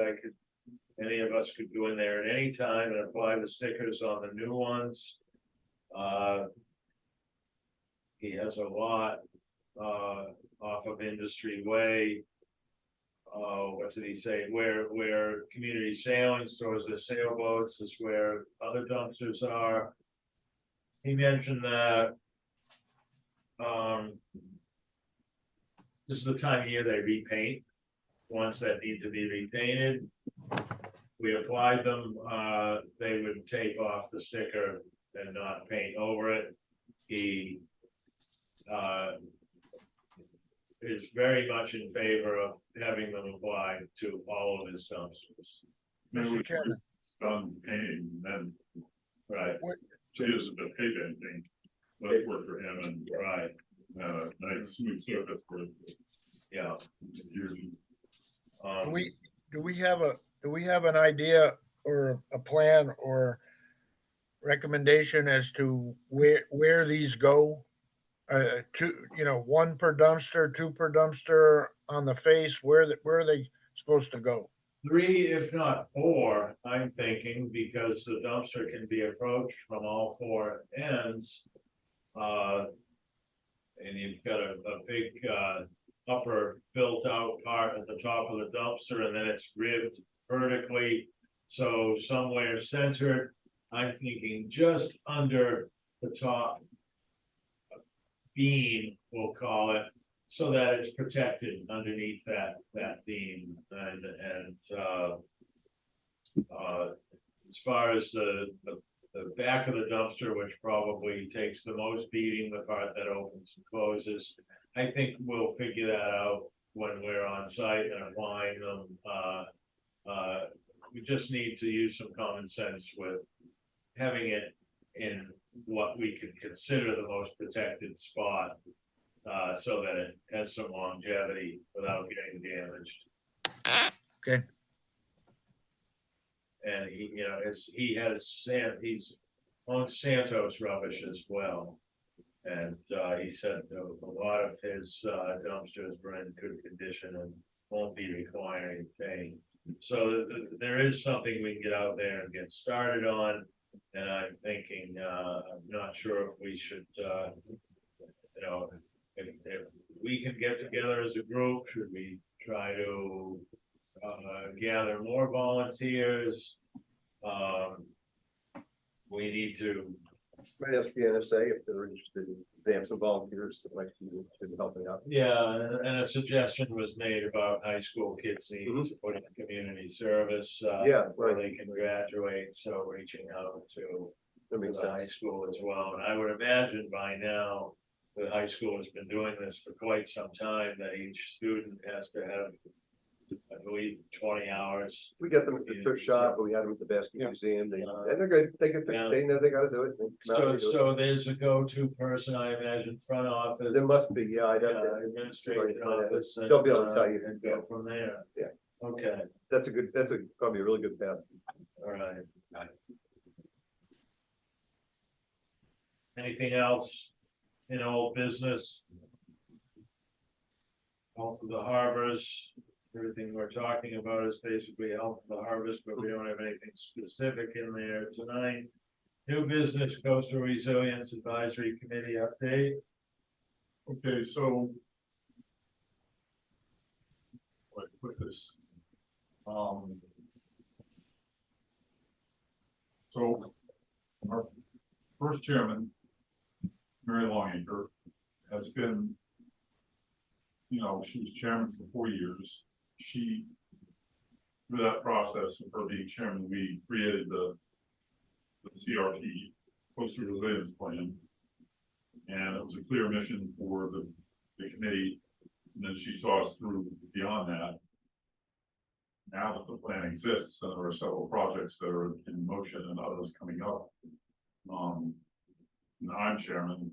any of us could go in there at any time and apply the stickers on the new ones. He has a lot, off of Industry Way. What did he say? Where community sailing stores their sailboats is where other dumpsters are. He mentioned that this is the time of year they repaint ones that need to be repainted. We applied them, they would take off the sticker and not paint over it. He is very much in favor of having them apply to all of his dumpsters.
Mr. Chairman,
Done painting, and then
Right,
she isn't the paint anything. Let's work for him and,
right,
nice smooth surface for
yeah.
using.
do we have an idea or a plan or recommendation as to where these go? One per dumpster, two per dumpster on the face, where are they supposed to go?
3, if not 4, I'm thinking, because the dumpster can be approached from all 4 ends. And you've got a big, upper built out part at the top of the dumpster, and then it's ribbed vertically. So somewhere centered, I'm thinking just under the top beam, we'll call it, so that it's protected underneath that beam. And as far as the back of the dumpster, which probably takes the most beating, the part that opens and closes, I think we'll figure that out when we're on site and applying them. We just need to use some common sense with having it in what we could consider the most protected spot, so that it has some longevity without getting damaged.
Okay.
And he's on Santos rubbish as well. And he said a lot of his dumpsters were in good condition and won't be requiring paint. So there is something we can get out there and get started on. And I'm thinking, I'm not sure if we should, if we can get together as a group, should we try to gather more volunteers? We need to,
Might ask the NSA if they're interested in, they have some volunteers that might be interested in helping out.
yeah, and a suggestion was made about high school kids needing to put in community service,
Yeah,
where
right.
they can graduate, so reaching out to
That makes
the high
sense.
school as well. And I would imagine by now, the high school has been doing this for quite some time, that each student has to have, I believe, 20 hours.
We got them at the thrift shop, but we had them at the basket
Yeah.
museum. And they're good.
Yeah.
They know they gotta do it. They come out and do it.
So there's a go-to person, I imagine, front office.
There must be, yeah, I'd have
Yeah,
to,
administrative office. and,
They'll be able to tell you.
And go from there.
Yeah.
Okay,
that's probably a really good path.
all right. Anything else in old business? Health of the harbors, everything we're talking about is basically health of the harbors, but we don't have anything specific in there tonight. New business coastal resilience advisory committee update.
Okay, so. Like put this. So our first chairman, Mary Longacre, has been, she was chairman for 4 years. She, through that process of her being chairman, we created the CRP, Coastal Resilience Plan. And it was a clear mission for the committee. And then she saw us through beyond that. Now that the plan exists, and there are several projects that are in motion and others coming up. And I'm chairman.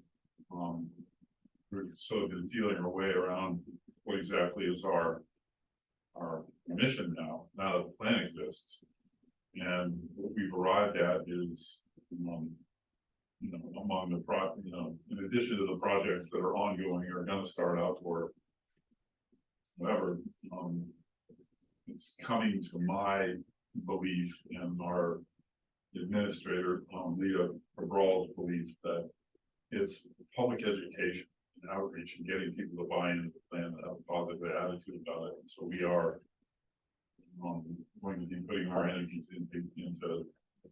We've sort of been feeling our way around what exactly is our mission now that the plan exists. And what we've arrived at is, among the in addition to the projects that are ongoing or going to start out or whatever, it's coming to my belief and our administrator, Leah Braul's belief that it's public education and outreach and getting people to buy into the plan and have a positive attitude about it. And so we are going to be putting our energies into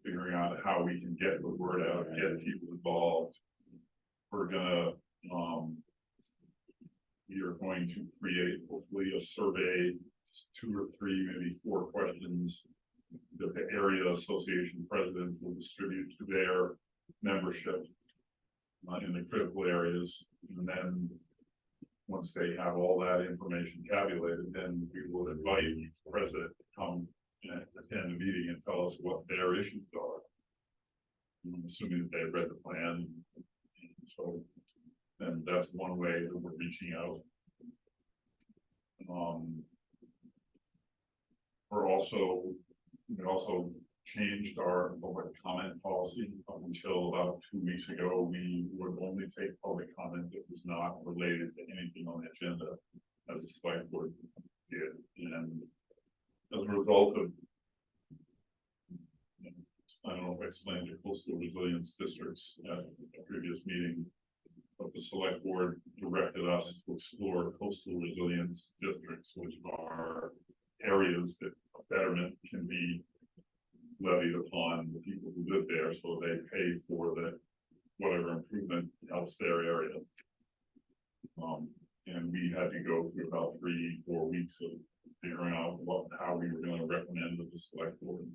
figuring out how we can get the word out, get people involved. We are going to create hopefully a survey, 2 or 3, maybe 4 questions that the area association presidents will distribute to their membership in the critical areas. And then once they have all that information tabulated, then we will invite the president to come and attend the meeting and tell us what their issues are. I'm assuming that they read the plan, so then that's one way that we're reaching out. We also changed our public comment policy up until about 2 weeks ago. We would only take public comment that was not related to anything on the agenda, as the select board did. And as a result of, I don't know if I explained the coastal resilience districts at a previous meeting, but the select board directed us to explore coastal resilience districts, which are areas that betterment can be levied upon the people who live there, so they pay for the whatever improvement helps their area. And we had to go through about 3-4 weeks of figuring out how we were going to recommend to the select board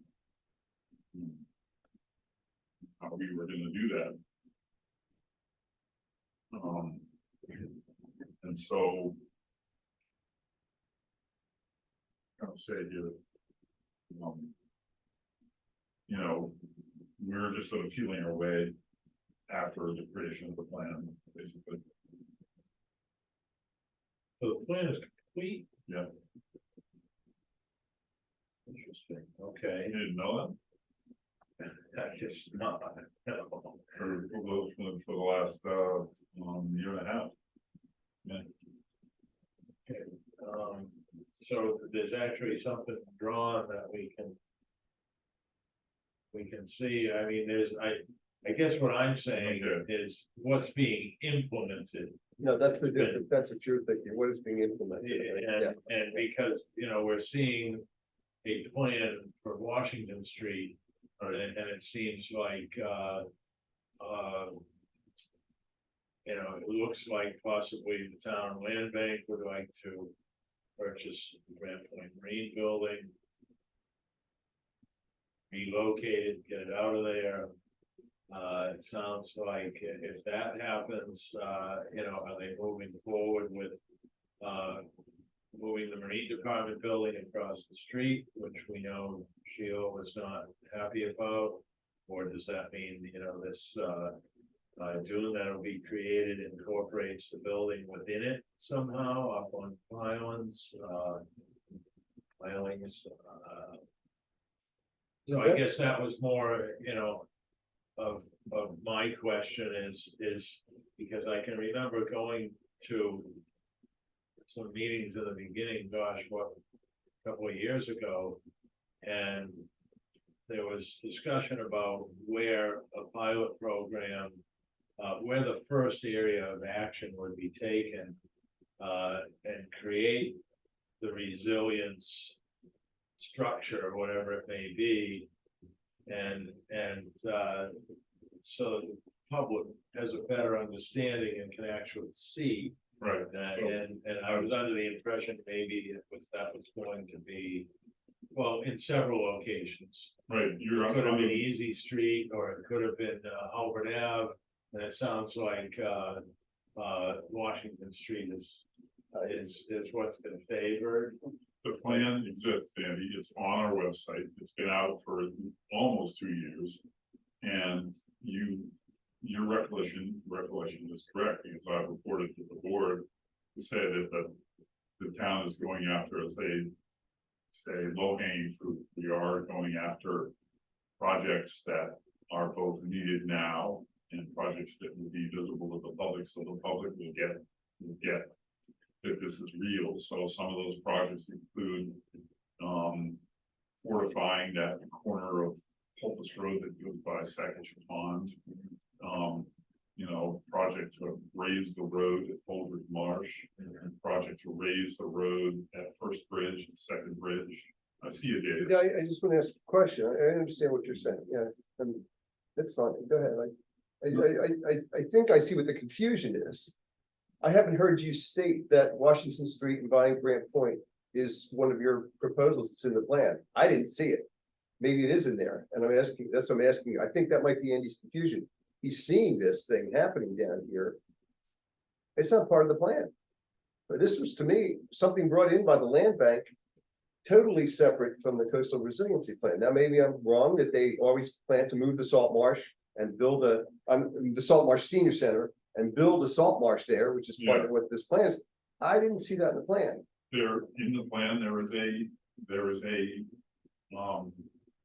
how we were going to do that. And so I'll say here, you know, we're just sort of feeling our way after the creation of the plan, basically.
So the plan is complete?
Yeah.
Interesting, okay.
You didn't know
I guess not.
that for the last year and a half. Yeah.
Okay, so there's actually something drawn that we can see. I mean, I guess what I'm saying
Okay.
is what's being implemented.
No, that's the difference, that's what you're thinking, what is being implemented. Yeah.
And because, we're seeing a plan for Washington Street, and it seems like, it looks like possibly the town land bank would like to purchase the Grand Point Marine building, relocate it, get it out of there. It sounds like if that happens, are they moving forward with moving the Marine Department building across the street, which we know Sheila was not happy about? Or does that mean, this dune that'll be created incorporates the building within it somehow up on pylons, pilings? So I guess that was more, of my question is because I can remember going to some meetings in the beginning, gosh, a couple of years ago, and there was discussion about where a pilot program, where the first area of action would be taken, and create the resilience structure or whatever it may be, and so the public has a better understanding and can actually see.
Right.
And I was under the impression maybe that was going to be, well, in several locations.
Right.
It could have been Easy Street, or it could have been Albert Ave, and it sounds like Washington Street is what's been favored.
The plan exists, Andy. It's on our website. It's been out for almost 2 years. And your recollection is correct, because I've reported to the board to say that the town is going after, as they say, low-hanging fruit. We are going after projects that are both needed now and projects that will be visible to the public, so the public will get that this is real. So some of those projects include fortifying that corner of Pulpus Road that goes by Sackage Pond. Project to raise the road at Folders Marsh, project to raise the road at First Bridge and Second Bridge. I see you, Dave.
Yeah, I just want to ask a question. I understand what you're saying. Yeah, that's fine. Go ahead. I think I see what the confusion is. I haven't heard you state that Washington Street and buying Grant Point is one of your proposals that's in the plan. I didn't see it. Maybe it is in there, and that's what I'm asking you. I think that might be Andy's confusion. He's seeing this thing happening down here. It's not part of the plan. But this was, to me, something brought in by the land bank, totally separate from the coastal resiliency plan. Now, maybe I'm wrong that they always plan to move the salt marsh and build the salt marsh senior center and build a salt marsh there, which is part of what this plan is. I didn't see that in the plan.
There, in the plan, there is a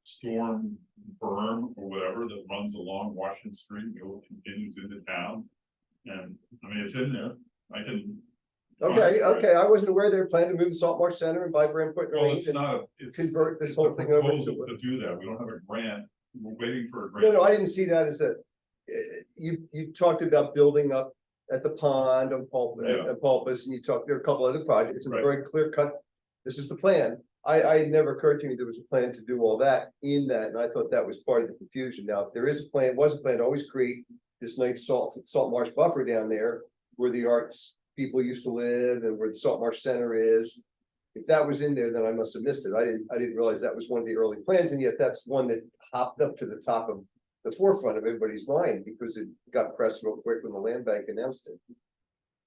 storm berm or whatever that runs along Washington Street, continues into town. And, I mean, it's in there, I can.
Okay, I wasn't aware they were planning to move the salt marsh center and buy Brand Point
Well,
Marine
it's
and
not, it's.
convert this
it's
whole
a
thing over
proposal
to.
To do that, we don't have a grant, we're waiting for a grant.
No, I didn't see that as a, you talked about building up at the pond on Pulpus, and you talked, there are a couple other projects, and
Right.
very clear cut. This is the plan. It never occurred to me there was a plan to do all that in that, and I thought that was part of the confusion. Now, if there is a plan, was a plan to always create this nice salt marsh buffer down there where the arts people used to live and where the salt marsh center is. If that was in there, then I must have missed it. I didn't realize that was one of the early plans, and yet that's one that hopped up to the top of the forefront of everybody's mind because it got pressed real quick when the land bank announced it.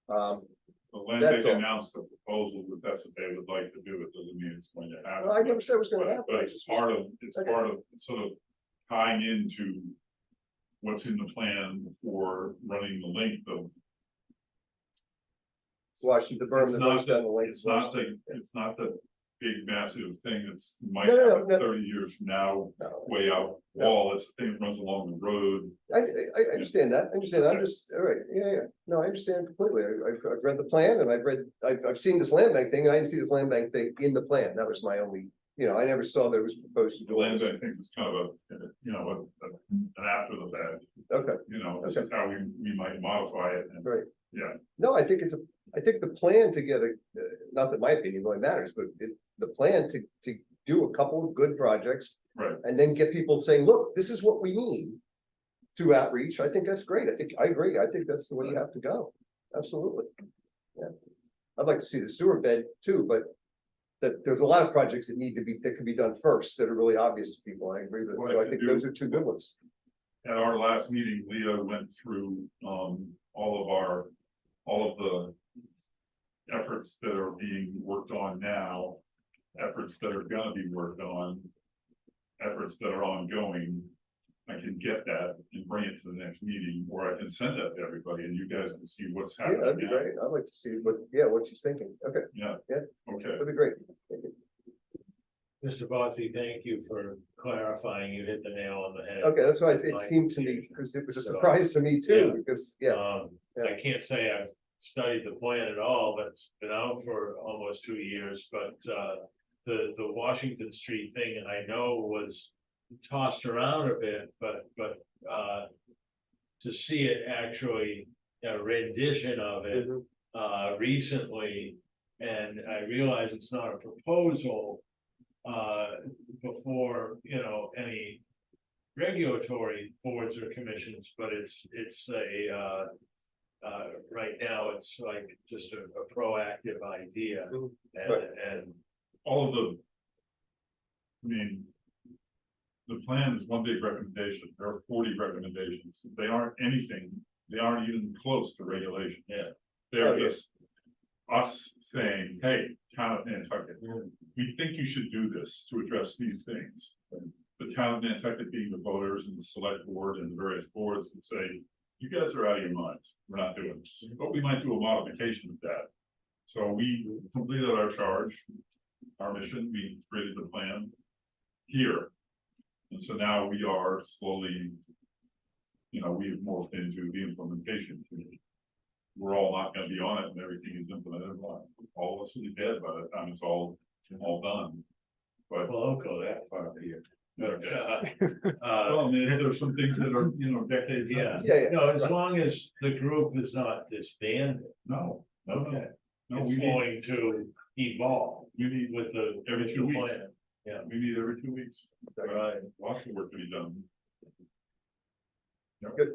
The land
That's
bank
all.
announced the proposal that that's what they would like to do, it doesn't mean it's going to happen.
Well, I never said it was gonna
But-
happen.
But it's part of, sort of tying into what's in the plan for running the length of.
Washington, the berm
It's
that
not
runs down the
the,
lake.
it's not the big massive thing that's might
No, no,
happen
no.
30 years from now,
No.
way out
No.
wall, it's the thing that runs along the road.
I understand that, I'm just, all right, yeah, no, I understand completely, I've read the plan and I've seen this land bank thing, and I didn't see this land bank thing in the plan, that was my only, I never saw that it was proposed to
The
do
land
this.
bank thing is kind of an after the fact,
Okay,
this is how we might modify it and.
Right.
Yeah,
no, I think the plan to get not that my opinion really matters, but the plan to do a couple of good projects.
right,
And then get people saying, look, this is what we mean. Through outreach, I think that's great, I agree, I think that's the way you have to go, absolutely. Yeah, I'd like to see the sewer bed too, but. That there's a lot of projects that can be done first, that are really obvious to people, I agree with, so I think those are two good ones.
at our last meeting, Leah went through, all of the. Efforts that are being worked on now, efforts that are gonna be worked on. Efforts that are ongoing. I can get that and bring it to the next meeting, or I can send that to everybody and you guys can see what's
Yeah,
happening.
that'd be
now.
great, I'd like to see what she's thinking, okay,
Yeah.
Yeah.
Okay,
that'd be great. Thank you.
Mr. Bossy, thank you for clarifying. You hit the nail on the head.
Okay, that's why it seemed to me, because it was a surprise to me too, because, yeah,
I can't say I've studied the plan at all, but it's been out for almost 2 years, but the Washington Street thing, I know was tossed around a bit, but to see it actually, a rendition of it recently, and I realize it's not a proposal before, any regulatory boards or commissions, but it's a right now, it's like just a proactive idea. And
all of the. I mean. The plan is one big recommendation, there are 40 recommendations, they aren't even close to regulation.
Yeah.
They're
Oh, yeah.
just. Us saying, hey, town of Nantucket, we think you should do this to address these things. The town of Nantucket being the voters and the select board and the various boards would say, you guys are out of your minds, we're not doing this, but we might do a modification of that. So we completed our charge, our mission, we created the plan here. And so now we are slowly, we have morphed into the implementation committee. We're all not gonna be on it and everything is implemented, all of us will be dead by the time it's all done. But,
well, don't go that far here.
okay. Well, I mean, there's some things that are, decades.
Yeah.
Yeah,
No, as long as the group is not disbanded,
No,
okay,
no,
it's
we need,
going to evolve
we meet
with the
every 2 weeks.
plan. Yeah.
We meet every 2 weeks.
Right.
Lots of work to be done.
good,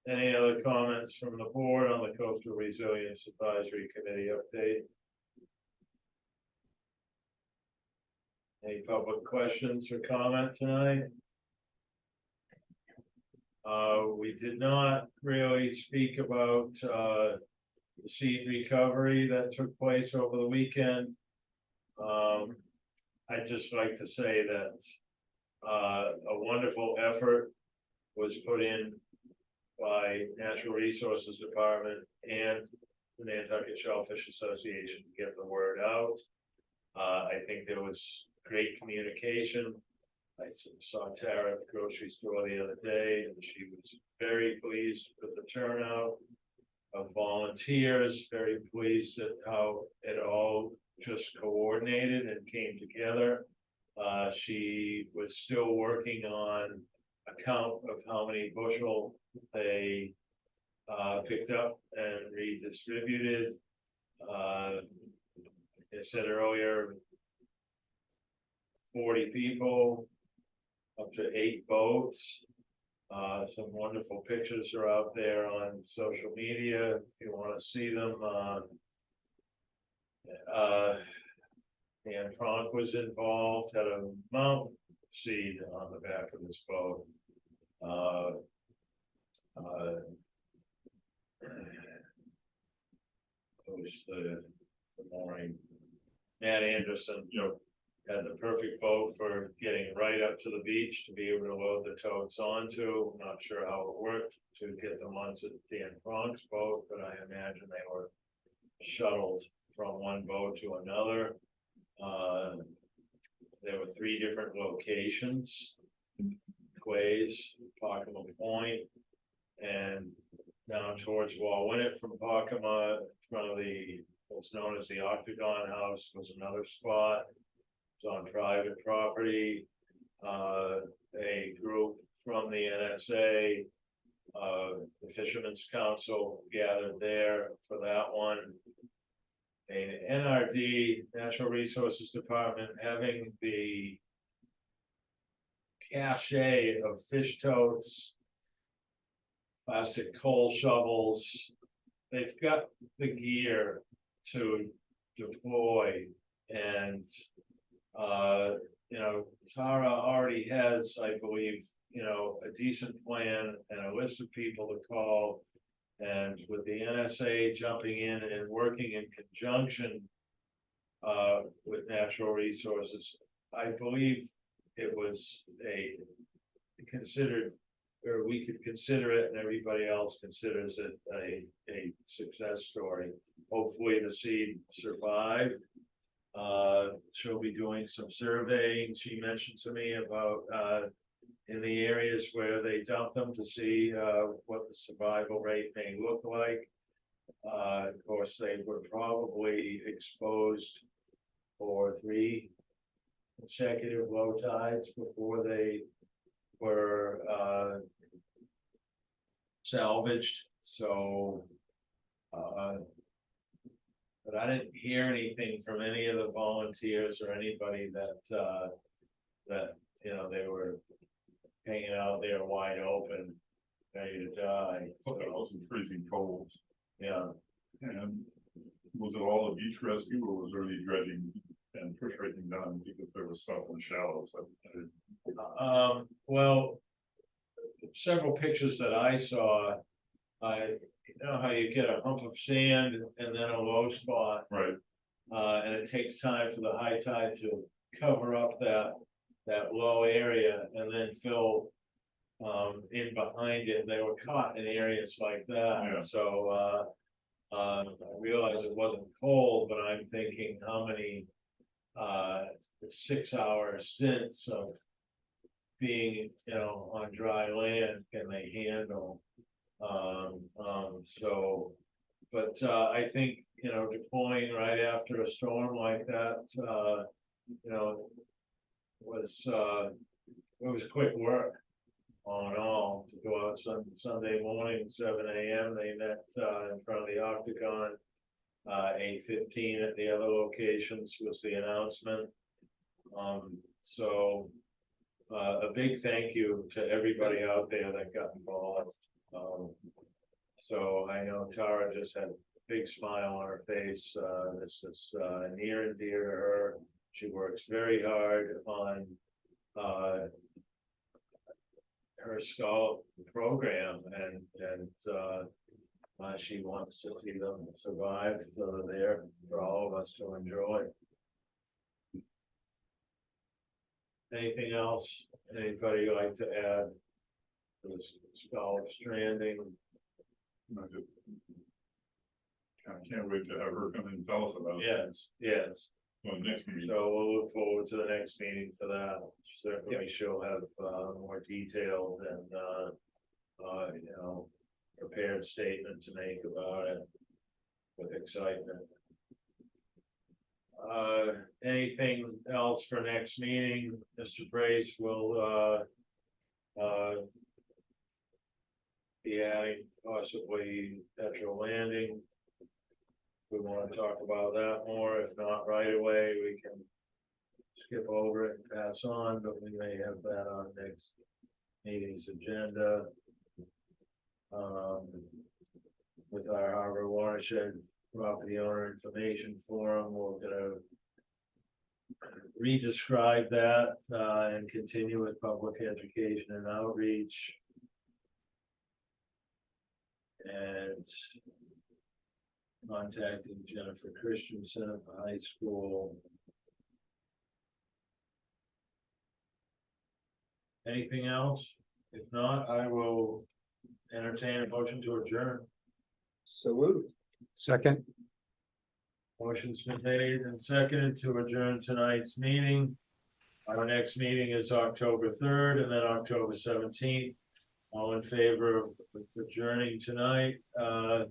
Any other comments from the board on the Coastal Resilience Advisory Committee update? Any public questions or comment tonight? We did not really speak about the seed recovery that took place over the weekend. I'd just like to say that a wonderful effort was put in by Natural Resources Department and the Nantucket Shellfish Association to get the word out. I think there was great communication. I saw Tara at the grocery store the other day, and she was very pleased with the turnout of volunteers, very pleased at how it all just coordinated and came together. She was still working on a count of how many bushel they picked up and redistributed. I said earlier, 40 people, up to 8 boats. Some wonderful pictures are out there on social media if you want to see them. Dan Frank was involved, had a mountain seed on the back of his boat. It was the morning. Matt Anderson, had the perfect boat for getting right up to the beach to be able to load the totes onto. I'm not sure how it worked to get them onto Dan Frank's boat, but I imagine they were shuttled from one boat to another. There were 3 different locations: Quays, Pockama Point, and down towards Wallwinnett from Pockama, in front of what's known as the Octagon House was another spot. It's on private property. A group from the NSA, the Fishermen's Council, gathered there for that one. An NRD, Natural Resources Department, having the cache of fish totes, plastic coal shovels. They've got the gear to deploy, and Tara already has, I believe, a decent plan and a list of people to call. And with the NSA jumping in and working in conjunction with Natural Resources, I believe it was considered, or we could consider it, and everybody else considers it a success story. Hopefully the seed survived. She'll be doing some surveying. She mentioned to me about in the areas where they dump them to see what the survival rate may look like. Of course, they were probably exposed for 3 consecutive low tides before they were salvaged. So, but I didn't hear anything from any of the volunteers or anybody that they were hanging out there wide open, ready to die.
Plus it was freezing cold.
Yeah.
And was it all a beach rescue, or was there any dredging and fish raking done because there was stuff in shallows?
Well, several pictures that I saw, you know how you get a hump of sand and then a low spot,
Right.
and it takes time for the high tide to cover up that low area and then fill in behind it. They were caught in areas like that.
Yeah.
So I realized it wasn't cold, but I'm thinking how many 6-hour stints of being on dry land can they handle. But I think deploying right after a storm like that it was quick work all in all to go out Sunday morning, 7 a.m. They met in front of the Octagon. 8:15 at the other locations was the announcement. So a big thank you to everybody out there that got involved. So I know Tara just had a big smile on her face. This is near and dear to her. She works very hard on her school program, and She wants to see them survive, so they're there for all of us to enjoy. Anything else, anybody like to add? To the Scholar Stranding,
I just can't wait to have her come and tell us about it.
yes,
On the next meeting.
so we'll look forward to the next meeting for that. Certainly she'll have, more detailed and, prepared statement to make about it with excitement. Anything else for next meeting? Mr. Brace will, be adding possibly Petrol Landing. We want to talk about that more, if not right away, we can skip over it and pass on, but we may have that on next meeting's agenda. With our Harbor Watershed Property Owner Information Forum, we're gonna re-describe that, and continue with public education and outreach. And contacting Jennifer Christensen at the high school. Anything else? If not, I will entertain a motion to adjourn.
So moved.
Second,
Motion's been made and seconded to adjourn tonight's meeting. Our next meeting is October 3rd and then October 17th. All in favor of adjourning tonight, Mr.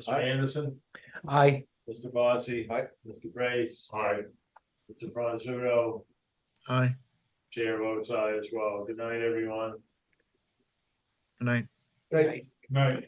Aye.
Anderson,
aye.
Mr. Bossy.
Aye.
Mr. Brace.
Aye.
Mr. Franzuto,
Aye.
chair votes aye as well. Good night, everyone.
Good night.
Right.
Night.